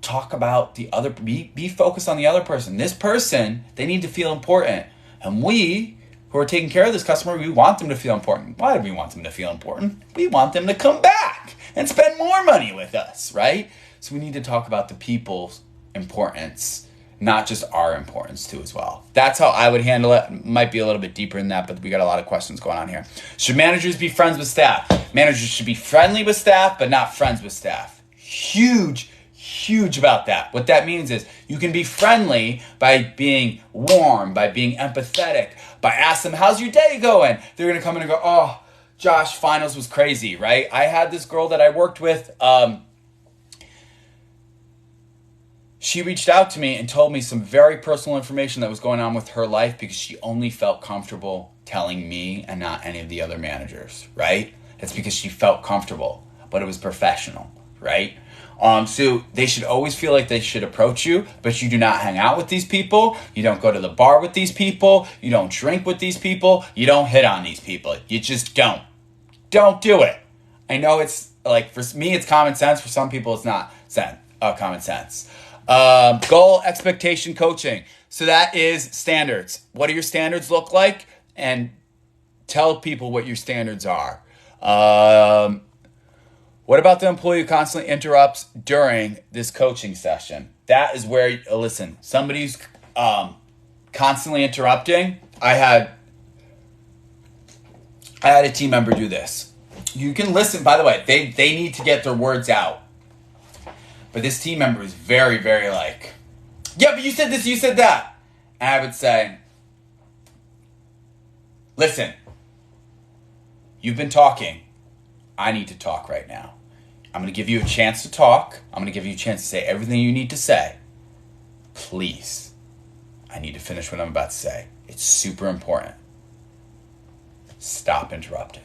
talk about the other, be focused on the other person. This person, they need to feel important. And we, who are taking care of this customer, we want them to feel important. Why do we want them to feel important? We want them to come back and spend more money with us, right? So we need to talk about the people's importance, not just our importance too as well. That's how I would handle it. Might be a little bit deeper than that, but we got a lot of questions going on here. Should managers be friends with staff? Managers should be friendly with staff, but not friends with staff. Huge about that. What that means is you can be friendly by being warm, by being empathetic, by asking them, how's your day going? They're going to come in and go, oh, Josh, finals was crazy, right? I had this girl that I worked with, she reached out to me and told me some very personal information that was going on with her life because she only felt comfortable telling me and not any of the other managers, right? That's because she felt comfortable, but it was professional, right? So they should always feel like they should approach you, but you do not hang out with these people. You don't go to the bar with these people. You don't drink with these people. You don't hit on these people. You just don't. Don't do it. I know it's like, for me, it's common sense. For some people, it's not common sense. Goal, expectation, coaching. So that is standards. What do your standards look like? And tell people what your standards are. What about the employee who constantly interrupts during this coaching session? That is where, listen, somebody's constantly interrupting. I had a team member do this. You can listen, by the way, they need to get their words out. But this team member is very, very like, yeah, but you said this, you said that. And I would say, listen, you've been talking. I need to talk right now. I'm going to give you a chance to talk. I'm going to give you a chance to say everything you need to say. Please, I need to finish what I'm about to say. It's super important. Stop interrupting.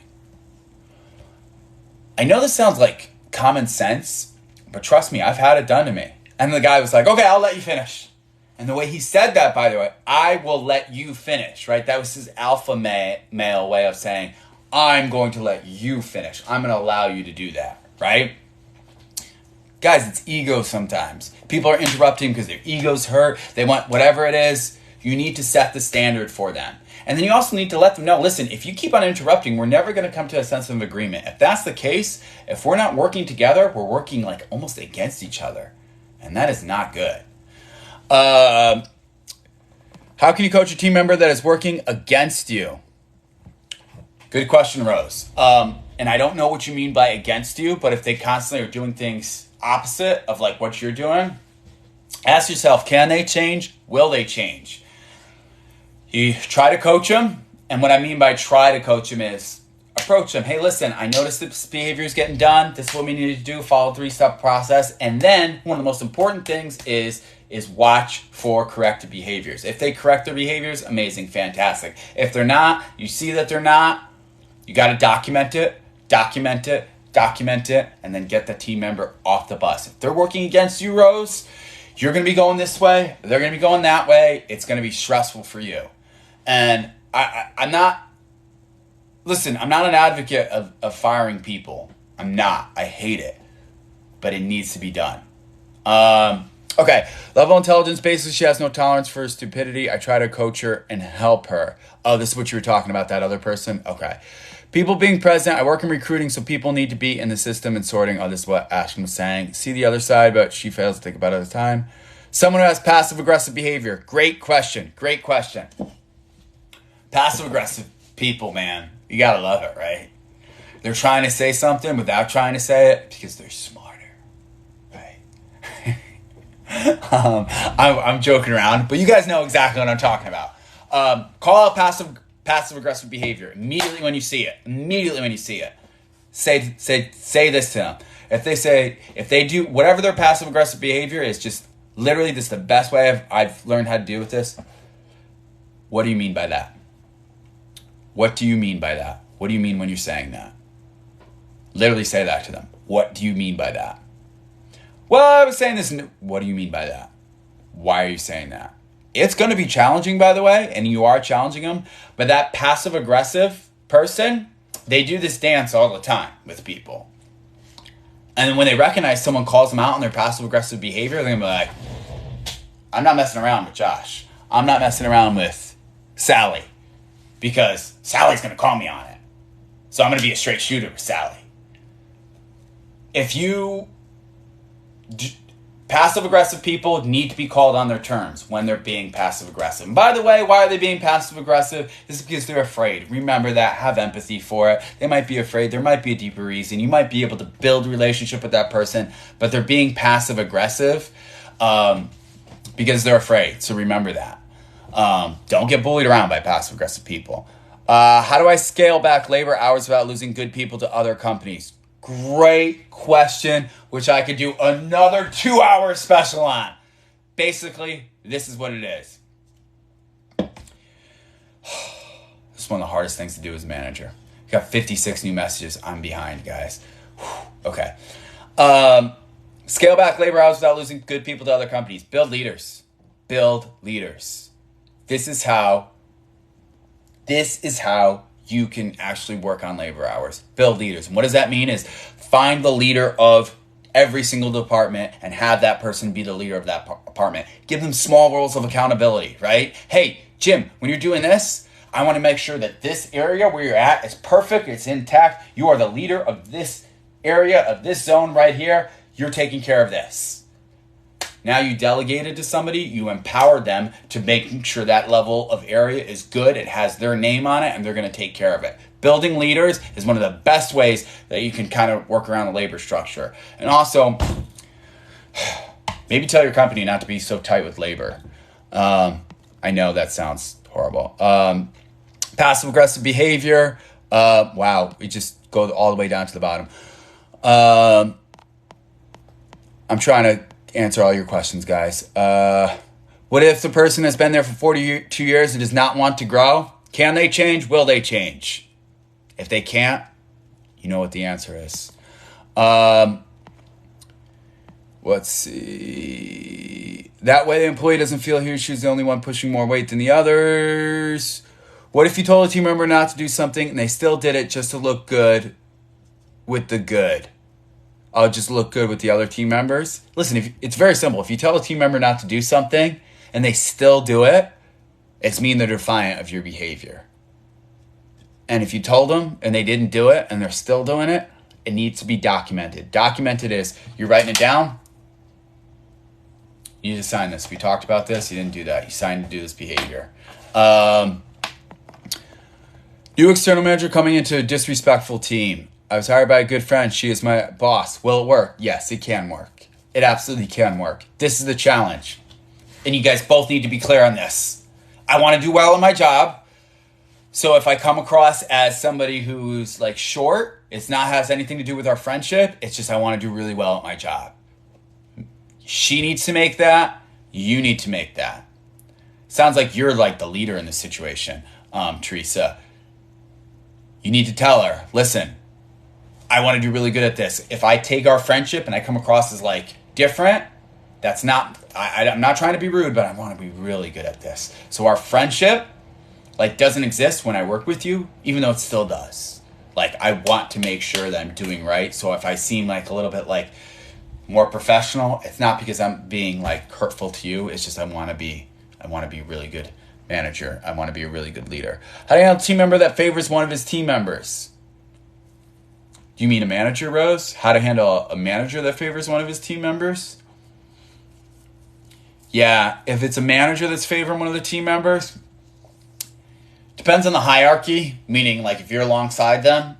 I know this sounds like common sense, but trust me, I've had it done to me. And the guy was like, okay, I'll let you finish. And the way he said that, by the way, I will let you finish, right? That was his alpha male way of saying, I'm going to let you finish. I'm going to allow you to do that, right? Guys, it's ego sometimes. People are interrupting because their ego's hurt. They want whatever it is. You need to set the standard for them. And then you also need to let them know, listen, if you keep on interrupting, we're never going to come to a sense of agreement. If that's the case, if we're not working together, we're working like almost against each other. And that is not good. How can you coach a team member that is working against you? Good question, Rose. And I don't know what you mean by against you, but if they constantly are doing things opposite of like what you're doing, ask yourself, can they change? Will they change? You try to coach them. And what I mean by try to coach them is approach them. Hey, listen, I noticed this behavior is getting done. This is what we need to do. Follow a 3-step process. And then one of the most important things is watch for corrected behaviors. If they correct their behaviors, amazing, fantastic. If they're not, you see that they're not, you got to document it, and then get the team member off the bus. If they're working against you, Rose, you're going to be going this way, they're going to be going that way. It's going to be stressful for you. And I'm not an advocate of firing people. I'm not. I hate it. But it needs to be done. Okay. Level of intelligence. Basically, she has no tolerance for stupidity. I try to coach her and help her. Oh, this is what you were talking about, that other person? Okay. People being present. I work in recruiting, so people need to be in the system and sorting. Oh, this is what Ashton was saying. See the other side, but she fails to think about it at the time. Someone who has passive-aggressive behavior. Great question. Passive-aggressive people, man. You gotta love it, right? They're trying to say something without trying to say it because they're smarter, right? I'm joking around, but you guys know exactly what I'm talking about. Call out passive-aggressive behavior immediately when you see it. Say this to them. If they do whatever their passive-aggressive behavior is, just literally this is the best way I've learned how to deal with this. What do you mean by that? What do you mean by that? What do you mean when you're saying that? Literally say that to them. What do you mean by that? Well, I was saying this. What do you mean by that? Why are you saying that? It's going to be challenging, by the way, and you are challenging them. But that passive-aggressive person, they do this dance all the time with people. And then when they recognize someone calls them out on their passive aggressive behavior, they're going to be like, I'm not messing around with Josh. I'm not messing around with Sally because Sally's going to call me on it. So I'm going to be a straight shooter with Sally. If you... Passive-aggressive people need to be called on their terms when they're being passive-aggressive. And by the way, why are they being passive-aggressive? This is because they're afraid. Remember that. Have empathy for it. They might be afraid. There might be a deeper reason. You might be able to build a relationship with that person, but they're being passive-aggressive because they're afraid. So remember that. Don't get bullied around by passive-aggressive people. How do I scale back labor hours without losing good people to other companies? Great question, which I could do another 2-hour special on. Basically, this is what it is. This is one of the hardest things to do as a manager. Got 56 new messages. I'm behind, guys. Okay. Scale back labor hours without losing good people to other companies. Build leaders. Build leaders. This is how you can actually work on labor hours. Build leaders. And what does that mean is find the leader of every single department and have that person be the leader of that department. Give them small roles of accountability, right? Hey, Jim, when you're doing this, I want to make sure that this area where you're at is perfect, it's intact. You are the leader of this area, of this zone right here. You're taking care of this. Now you delegated to somebody, you empowered them to make sure that level of area is good, it has their name on it, and they're going to take care of it. Building leaders is one of the best ways that you can kind of work around the labor structure. And also, maybe tell your company not to be so tight with labor. I know that sounds horrible. Passive-aggressive behavior. Wow, we just go all the way down to the bottom. I'm trying to answer all your questions, guys. What if the person has been there for 42 years and does not want to grow? Can they change? Will they change? If they can't, you know what the answer is. Let's see. That way the employee doesn't feel he or she's the only one pushing more weight than the others. What if you told a team member not to do something and they still did it just to look good with the good? I'll just look good with the other team members. Listen, it's very simple. If you tell a team member not to do something and they still do it, it's mean they're defiant of your behavior. And if you told them and they didn't do it and they're still doing it, it needs to be documented. Documented is you're writing it down. You need to sign this. We talked about this. You didn't do that. You signed to do this behavior. New external manager coming into a disrespectful team. I was hired by a good friend. She is my boss. Will it work? Yes, it can work. It absolutely can work. This is the challenge. And you guys both need to be clear on this. I want to do well in my job. So if I come across as somebody who's like short, it's not has anything to do with our friendship. It's just I want to do really well at my job. She needs to make that. You need to make that. Sounds like you're like the leader in this situation, Teresa. You need to tell her, listen, I want to do really good at this. If I take our friendship and I come across as like different, that's not, I'm not trying to be rude, but I want to be really good at this. So our friendship like doesn't exist when I work with you, even though it still does. Like I want to make sure that I'm doing right. So if I seem like a little bit like more professional, it's not because I'm being like hurtful to you. It's just I want to be a really good manager. I want to be a really good leader. How do you handle a team member that favors one of his team members? Do you mean a manager, Rose? How to handle a manager that favors one of his team members? Yeah, if it's a manager that's favoring one of the team members, depends on the hierarchy, meaning like if you're alongside them,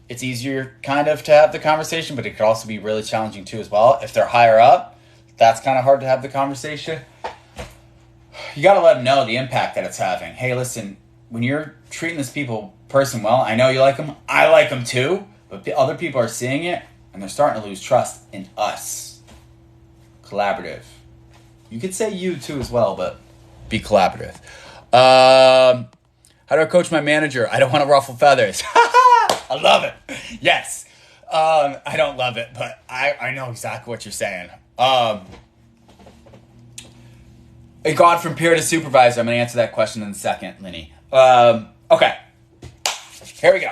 it's easier kind of to have the conversation, but it could also be really challenging too as well. If they're higher up, that's kind of hard to have the conversation. You got to let them know the impact that it's having. Hey, listen, when you're treating this person well, I know you like them, I like them too, but the other people are seeing it and they're starting to lose trust in us. Collaborative. You could say you too as well, but be collaborative. How do I coach my manager? I don't want to ruffle feathers. I love it. Yes. I don't love it, but I know exactly what you're saying. A God from peer to supervisor. I'm going to answer that question in a second, Linny. Okay. Here we go.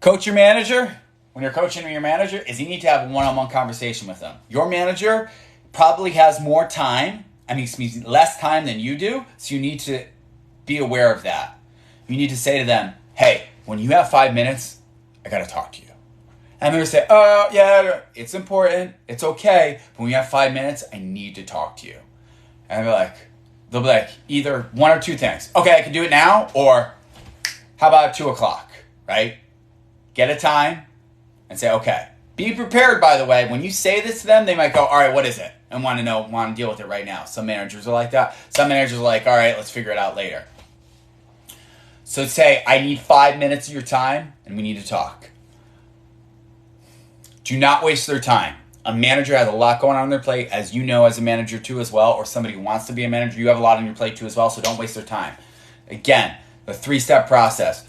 Coach your manager. when you're coaching your manager is you need to have a one-on-one conversation with them. Your manager probably has more time, less time than you do, so you need to be aware of that. You need to say to them, hey, when you have 5 minutes, I got to talk to you. And they're going to say, oh, yeah, it's important, it's okay, but when you have 5 minutes, I need to talk to you. And they'll be like, either one or two things. Okay, I can do it now, or how about 2 o'clock, right? Get a time and say, okay. Be prepared, by the way. When you say this to them, they might go, all right, what is it? And want to deal with it right now. Some managers are like that. Some managers are like, all right, let's figure it out later. So say, I need 5 minutes of your time, and we need to talk. Do not waste their time. A manager has a lot going on their plate, as you know as a manager too as well, or somebody who wants to be a manager, you have a lot on your plate too as well, so don't waste their time. Again, the 3-step process.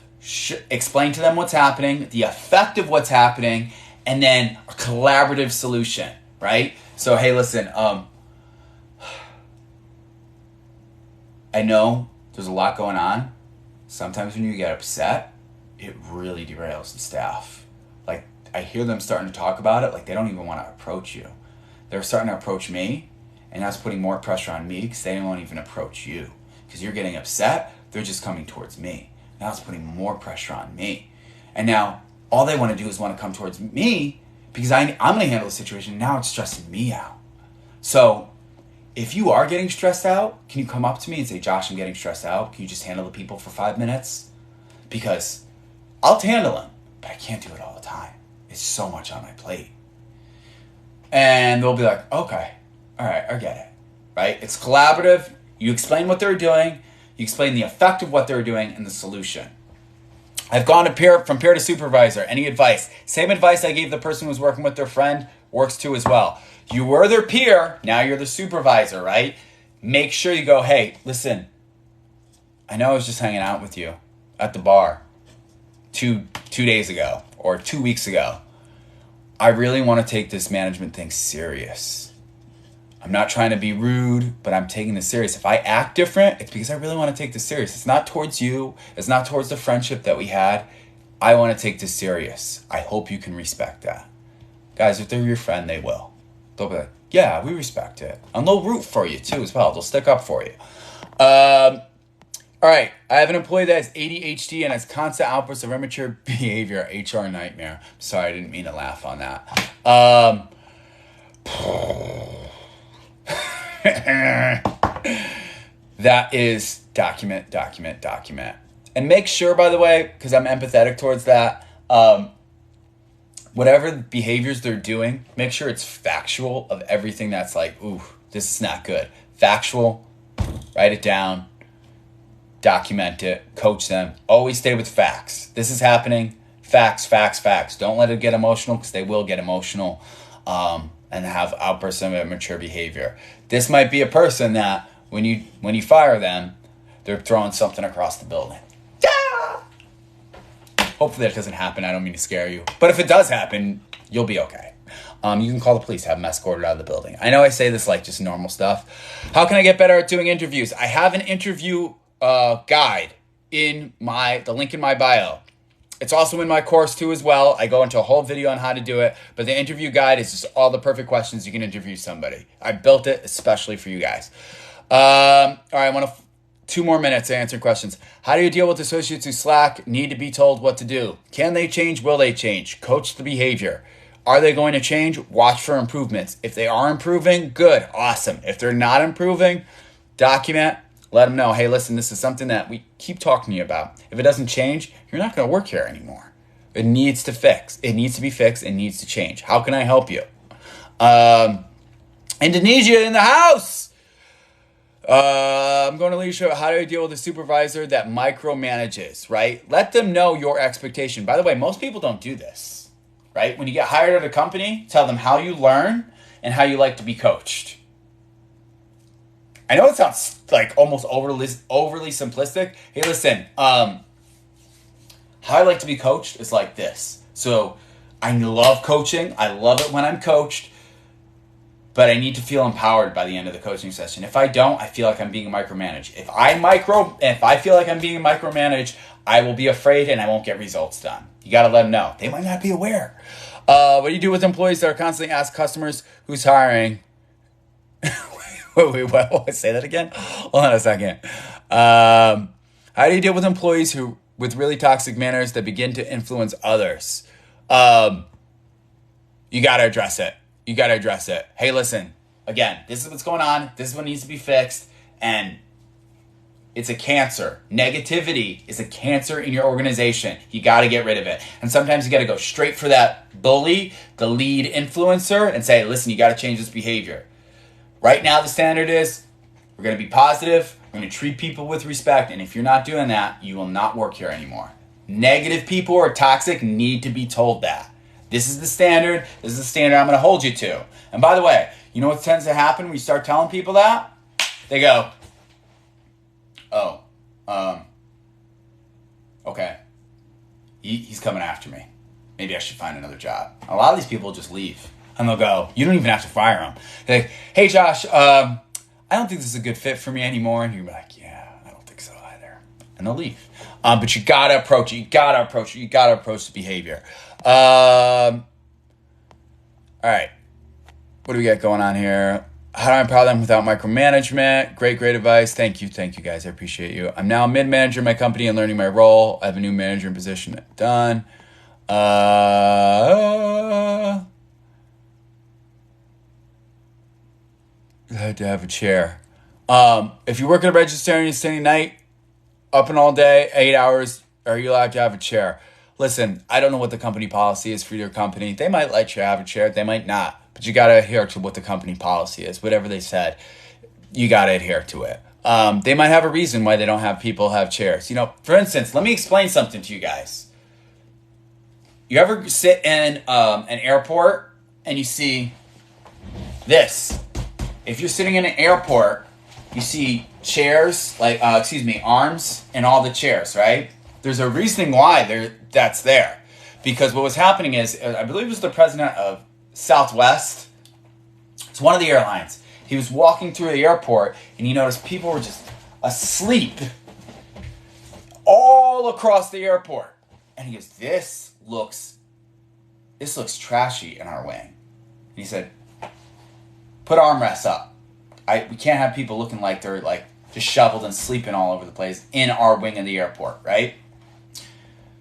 Explain to them what's happening, the effect of what's happening, and then a collaborative solution, right? So, hey, listen, I know there's a lot going on. Sometimes when you get upset, it really derails the staff. Like, I hear them starting to talk about it, like they don't even want to approach you. They're starting to approach me, and that's putting more pressure on me because they won't even approach you. Because you're getting upset, they're just coming towards me. Now it's putting more pressure on me. And now all they want to do is want to come towards me because I'm going to handle the situation. Now it's stressing me out. So if you are getting stressed out, can you come up to me and say, Josh, I'm getting stressed out. Can you just handle the people for 5 minutes? Because I'll handle them, but I can't do it all the time. It's so much on my plate. And they'll be like, okay, all right, I get it, right? It's collaborative. You explain what they're doing. You explain the effect of what they're doing and the solution. I've gone from peer to supervisor. Any advice? Same advice I gave the person who was working with their friend works too as well. You were their peer, now you're the supervisor, right? Make sure you go, hey, listen, I know I was just hanging out with you at the bar two days ago or 2 weeks ago. I really want to take this management thing serious. I'm not trying to be rude, but I'm taking this serious. If I act different, it's because I really want to take this serious. It's not towards you. It's not towards the friendship that we had. I want to take this serious. I hope you can respect that. Guys, if they're your friend, they will. They'll be like, yeah, we respect it. And they'll root for you too as well. They'll stick up for you. All right. I have an employee that has ADHD and has constant outbursts of immature behavior. HR nightmare. Sorry, I didn't mean to laugh on that. That is document. And make sure, by the way, because I'm empathetic towards that, whatever behaviors they're doing, make sure it's factual of everything that's like, ooh, this is not good. Factual, write it down, document it, coach them. Always stay with facts. This is happening. Facts. Don't let it get emotional because they will get emotional and have outbursts of immature behavior. This might be a person that when you fire them, they're throwing something across the building. Hopefully that doesn't happen. I don't mean to scare you. But if it does happen, you'll be okay. You can call the police, have them escorted out of the building. I know I say this like just normal stuff. How can I get better at doing interviews? I have an interview guide in the link in my bio. It's also in my course too as well. I go into a whole video on how to do it. But the interview guide is just all the perfect questions you can interview somebody. I built it especially for you guys. All right, I want 2 more minutes to answer questions. How do you deal with associates who slack, need to be told what to do? Can they change? Will they change? Coach the behavior. Are they going to change? Watch for improvements. If they are improving, good, awesome. If they're not improving, document, let them know, hey, listen, this is something that we keep talking to you about. If it doesn't change, you're not going to work here anymore. It needs to fix. It needs to be fixed. It needs to change. How can I help you? Indonesia in the house. I'm going to leave you how do I deal with a supervisor that micromanages, right? Let them know your expectation. By the way, most people don't do this, right? When you get hired at a company, tell them how you learn and how you like to be coached. I know it sounds like almost overly simplistic. Hey, listen, how I like to be coached is like this. So I love coaching. I love it when I'm coached. But I need to feel empowered by the end of the coaching session. If I don't, I feel like I'm being micromanaged. If I feel like I'm being micromanaged, I will be afraid and I won't get results done. You got to let them know. They might not be aware. What do you do with employees that are constantly ask customers who's hiring? wait, what? Say that again? Hold on a second. How do you deal with employees who with really toxic manners that begin to influence others? You got to address it. Hey, listen, again, this is what's going on. This is what needs to be fixed. And it's a cancer. Negativity is a cancer in your organization. You got to get rid of it. And sometimes you got to go straight for that bully, the lead influencer, and say, listen, you got to change this behavior. Right now, the standard is we're going to be positive. We're going to treat people with respect. And if you're not doing that, you will not work here anymore. Negative people or toxic need to be told that. This is the standard. This is the standard I'm going to hold you to. And by the way, you know what tends to happen when you start telling people that? They go, oh, okay. He's coming after me. Maybe I should find another job. A lot of these people just leave. And they'll go, you don't even have to fire them. They're like, hey, Josh, I don't think this is a good fit for me anymore. And you're like, yeah, I don't think so either. And they'll leave. But you got to approach it. You got to approach the behavior. All right. What do we got going on here? How do I empower them without micromanagement? Great advice. Thank you guys. I appreciate you. I'm now a mid-manager in my company and learning my role. I have a new manager in position. Done. I had to have a chair. If you work at a register and you're sitting night, up and all day, 8 hours, are you allowed to have a chair? Listen, I don't know what the company policy is for your company. They might let you have a chair. They might not. But you got to adhere to what the company policy is. Whatever they said, you got to adhere to it. They might have a reason why they don't have people have chairs. You know, for instance, let me explain something to you guys. You ever sit in an airport and you see this? If you're sitting in an airport, you see chairs, arms in all the chairs, right? There's a reasoning why that's there. Because what was happening is, I believe it was the president of Southwest. It's one of the airlines. He was walking through the airport and he noticed people were just asleep all across the airport. And he goes, this looks trashy in our wing. And he said, put armrests up. We can't have people looking like they're like just shoveled and sleeping all over the place in our wing of the airport, right?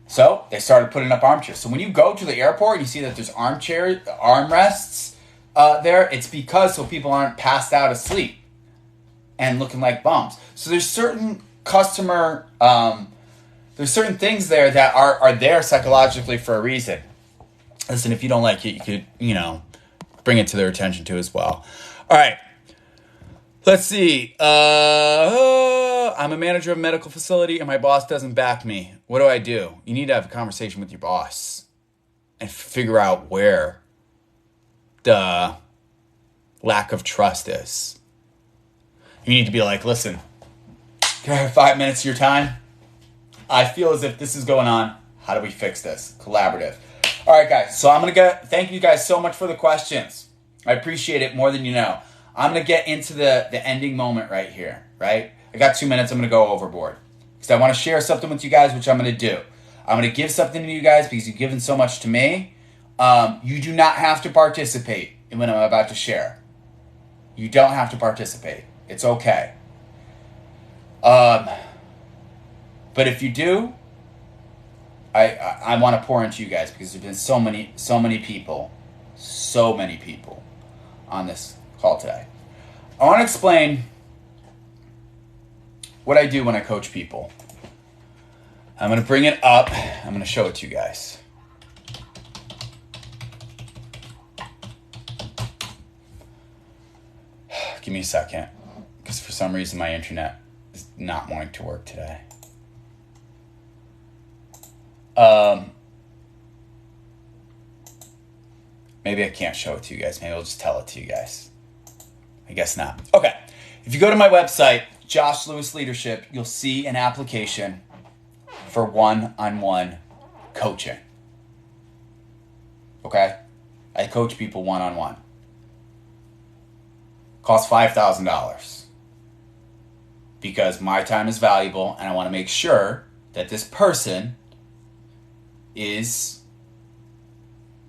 So they started putting up armchairs. So when you go to the airport and you see that there's armrests there, it's because so people aren't passed out asleep and looking like bums. So there's certain there's certain things there that are there psychologically for a reason. Listen, if you don't like it, you could, bring it to their attention too as well. All right. Let's see. I'm a manager of a medical facility and my boss doesn't back me. What do I do? You need to have a conversation with your boss and figure out where the lack of trust is. You need to be like, listen, can I have 5 minutes of your time? I feel as if this is going on. How do we fix this? Collaborative. All right, guys. So thank you guys so much for the questions. I appreciate it more than you know. I'm going to get into the ending moment right here, right? I got 2 minutes. I'm going to go overboard because I want to share something with you guys, which I'm going to do. I'm going to give something to you guys because you've given so much to me. You do not have to participate in what I'm about to share. You don't have to participate. It's okay. But if you do, I want to pour into you guys because there's been so many people on this call today. I want to explain what I do when I coach people. I'm going to bring it up. I'm going to show it to you guys. Give me a second, because for some reason my internet is not wanting to work today. Maybe I can't show it to you guys. Maybe I'll just tell it to you guys. I guess not. Okay. If you go to my website, Josh Lewis Leadership, you'll see an application for one-on-one coaching. Okay? I coach people one-on-one. Costs $5,000. Because my time is valuable and I want to make sure that this person is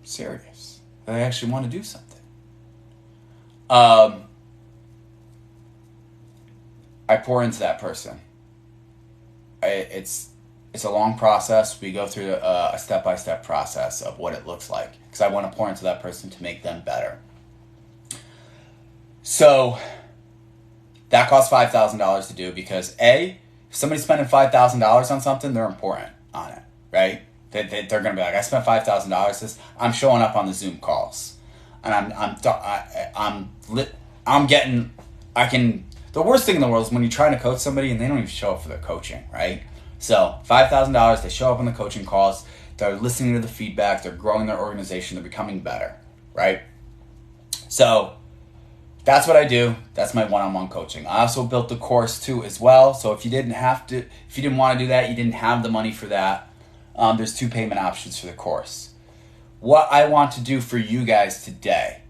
serious. They actually want to do something. I pour into that person. It's a long process. We go through a step-by-step process of what it looks like because I want to pour into that person to make them better. So that costs $5,000 to do because if somebody's spending $5,000 on something, they're important on it, right? They're going to be like, I spent $5,000. I'm showing up on the Zoom calls, and The worst thing in the world is when you're trying to coach somebody and they don't even show up for their coaching, right? So $5,000, they show up on the coaching calls, they're listening to the feedback, they're growing their organization, they're becoming better, right? So that's what I do. That's my one-on-one coaching. I also built the course too as well. So if you didn't want to do that, you didn't have the money for that, there's 2 payment options for the course. What I want to do for you guys today,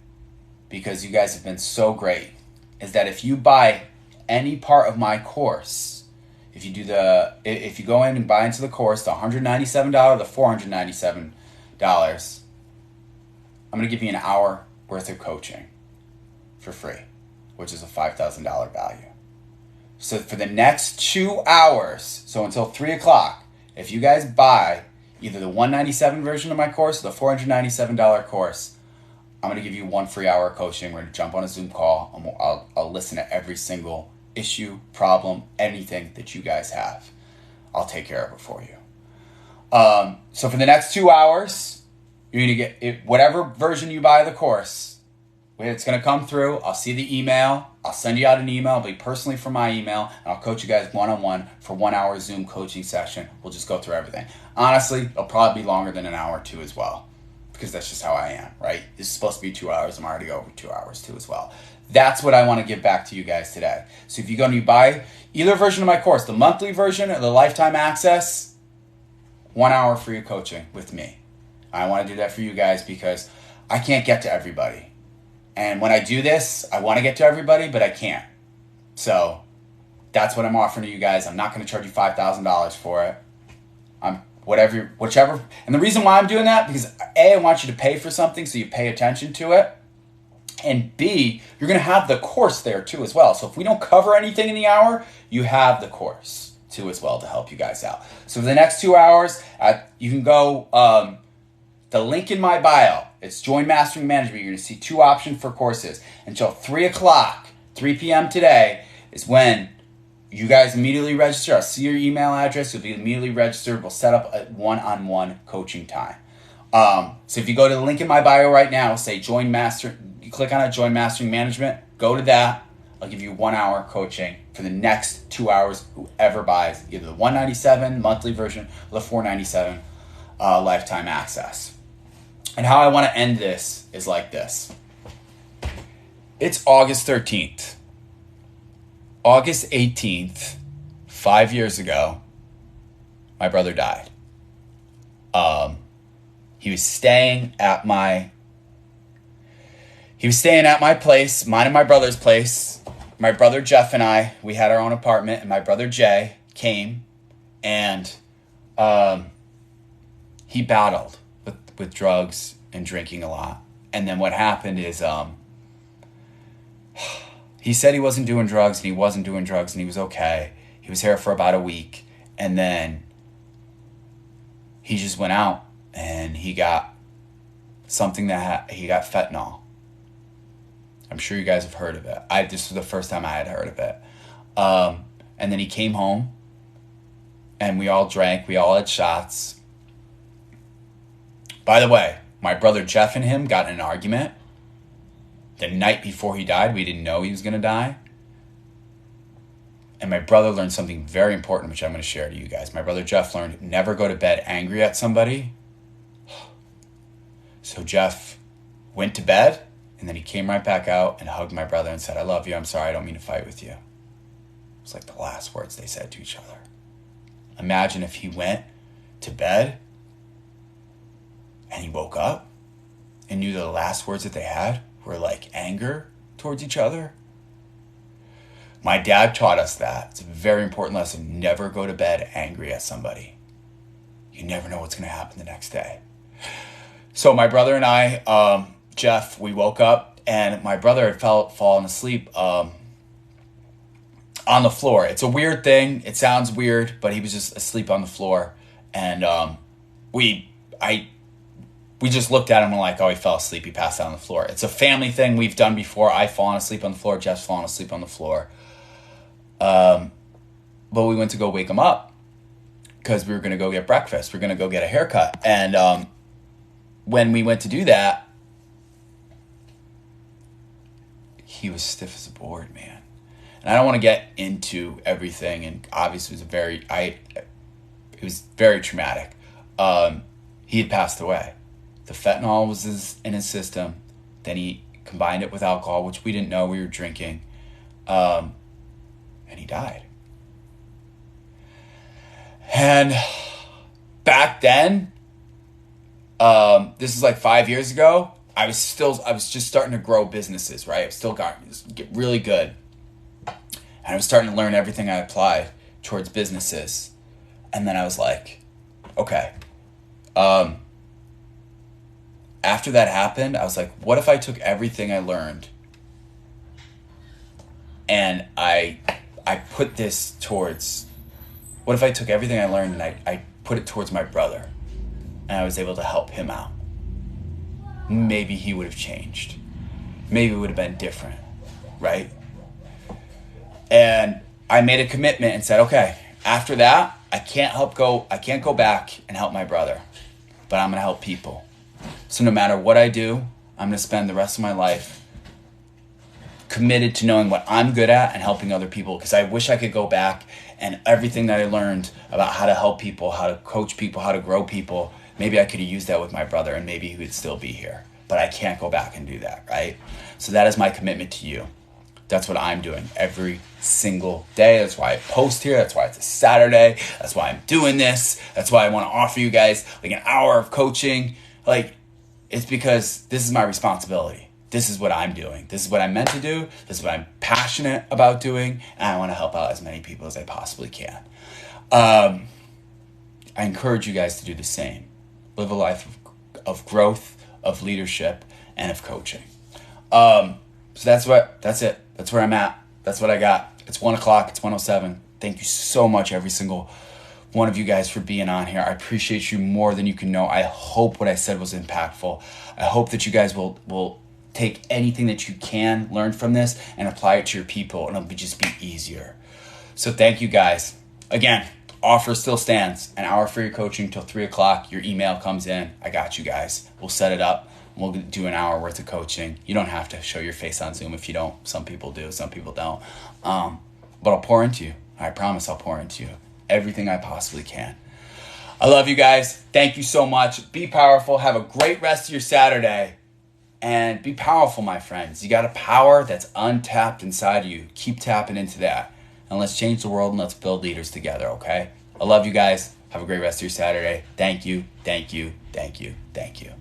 because you guys have been so great, is that if you buy any part of my course, if you go in and buy into the course, the $197, the $497, I'm going to give you an hour worth of coaching for free, which is a $5,000 value. So for the next 2 hours, so until 3 o'clock, if you guys buy either the $197 version of my course or the $497 course, I'm going to give you 1 free hour of coaching. We're going to jump on a Zoom call and I'll listen to every single issue, problem, anything that you guys have. I'll take care of it for you. So for the next 2 hours, you're going to get whatever version you buy of the course. It's going to come through. I'll see the email. I'll send you out an email. It'll be personally from my email. And I'll coach you guys one-on-one for 1 hour Zoom coaching session. We'll just go through everything. Honestly, it'll probably be longer than an hour too as well, because that's just how I am, right? This is supposed to be 2 hours. I'm already over 2 hours too as well. That's what I want to give back to you guys today. So if you're going to buy either version of my course, the monthly version or the lifetime access, 1 hour free coaching with me. I want to do that for you guys because I can't get to everybody. And when I do this, I want to get to everybody, but I can't. So that's what I'm offering to you guys. I'm not going to charge you $5,000 for it. Whichever. And the reason why I'm doing that, because A, I want you to pay for something so you pay attention to it. And B, you're going to have the course there too as well. So if we don't cover anything in the hour, you have the course too as well to help you guys out. So for the next 2 hours, you can go, the link in my bio, it's Join Mastering Management. You're going to see 2 options for courses. Until 3 o'clock, 3 p.m. today is when you guys immediately register. I'll see your email address. You'll be immediately registered. We'll set up a one-on-one coaching time. So if you go to the link in my bio right now, say Join Master, you click on it, Join Mastering Management, go to that. I'll give you 1 hour coaching for the next 2 hours, whoever buys either the $197 monthly version or the $497 lifetime access. And how I want to end this is like this. It's August 13th. August 18th, 5 years ago, my brother died. He was staying at my place, mine and my brother's place. My brother Jeff and I, we had our own apartment, and my brother Jay came, and he battled with drugs and drinking a lot. And then what happened is he said he wasn't doing drugs, and he wasn't doing drugs, and he was okay. He was here for about a week, and then he just went out and he got something he got fentanyl. I'm sure you guys have heard of it. This was the first time I had heard of it. And then he came home and we all drank. We all had shots. By the way, my brother Jeff and him got in an argument the night before he died. We didn't know he was going to die. And my brother learned something very important, which I'm going to share to you guys. My brother Jeff learned never go to bed angry at somebody. So Jeff went to bed, and then he came right back out and hugged my brother and said, "I love you. I'm sorry. I don't mean to fight with you." It was like the last words they said to each other. Imagine if he went to bed and he woke up and knew the last words that they had were like anger towards each other. My dad taught us that. It's a very important lesson. Never go to bed angry at somebody. You never know what's going to happen the next day. So my brother and I, Jeff, we woke up and my brother had fallen asleep on the floor. It's a weird thing. It sounds weird, but he was just asleep on the floor. And we just looked at him and like, oh, he fell asleep. He passed out on the floor. It's a family thing we've done before. I've fallen asleep on the floor. Jeff's fallen asleep on the floor. But we went to go wake him up because we were going to go get breakfast. We are going to go get a haircut. And when we went to do that, he was stiff as a board, man. And I don't want to get into everything. And obviously it was very traumatic. He had passed away. The fentanyl was in his system. Then he combined it with alcohol, which we didn't know we were drinking. And he died. And back then, this is like 5 years ago, I was just starting to grow businesses, right? I've still got get really good. And I was starting to learn everything I applied towards businesses. And then I was like, okay. After that happened, I was like, what if I took everything I learned and I put this towards, what if I took everything I learned and I put it towards my brother and I was able to help him out? Maybe he would have changed. Maybe it would have been different, right? And I made a commitment and said, okay, after that, I can't go back and help my brother, but I'm going to help people. So no matter what I do, I'm going to spend the rest of my life committed to knowing what I'm good at and helping other people, because I wish I could go back and everything that I learned about how to help people, how to coach people, how to grow people, maybe I could have used that with my brother and maybe he would still be here. But I can't go back and do that, right? So that is my commitment to you. That's what I'm doing every single day. That's why I post here. That's why it's a Saturday. That's why I'm doing this. That's why I want to offer you guys like an hour of coaching. Like, it's because this is my responsibility. This is what I'm doing. This is what I'm meant to do. This is what I'm passionate about doing. And I want to help out as many people as I possibly can. I encourage you guys to do the same. Live a life of growth, of leadership, and of coaching. So that's it. That's where I'm at. That's what I got. It's 1 o'clock. It's 1:07. Thank you so much, every single one of you guys, for being on here. I appreciate you more than you can know. I hope what I said was impactful. I hope that you guys will take anything that you can learn from this and apply it to your people, and it'll just be easier. So thank you guys. Again, offer still stands. An hour for your coaching till 3 o'clock. Your email comes in. I got you guys. We'll set it up. We'll do an hour worth of coaching. You don't have to show your face on Zoom if you don't. Some people do. Some people don't. But I'll pour into you. I promise I'll pour into you everything I possibly can. I love you guys. Thank you so much. Be powerful. Have a great rest of your Saturday. And be powerful, my friends. You got a power that's untapped inside of you. Keep tapping into that. And let's change the world and let's build leaders together, okay? I love you guys. Have a great rest of your Saturday. Thank you. Thank you. Thank you. Thank you.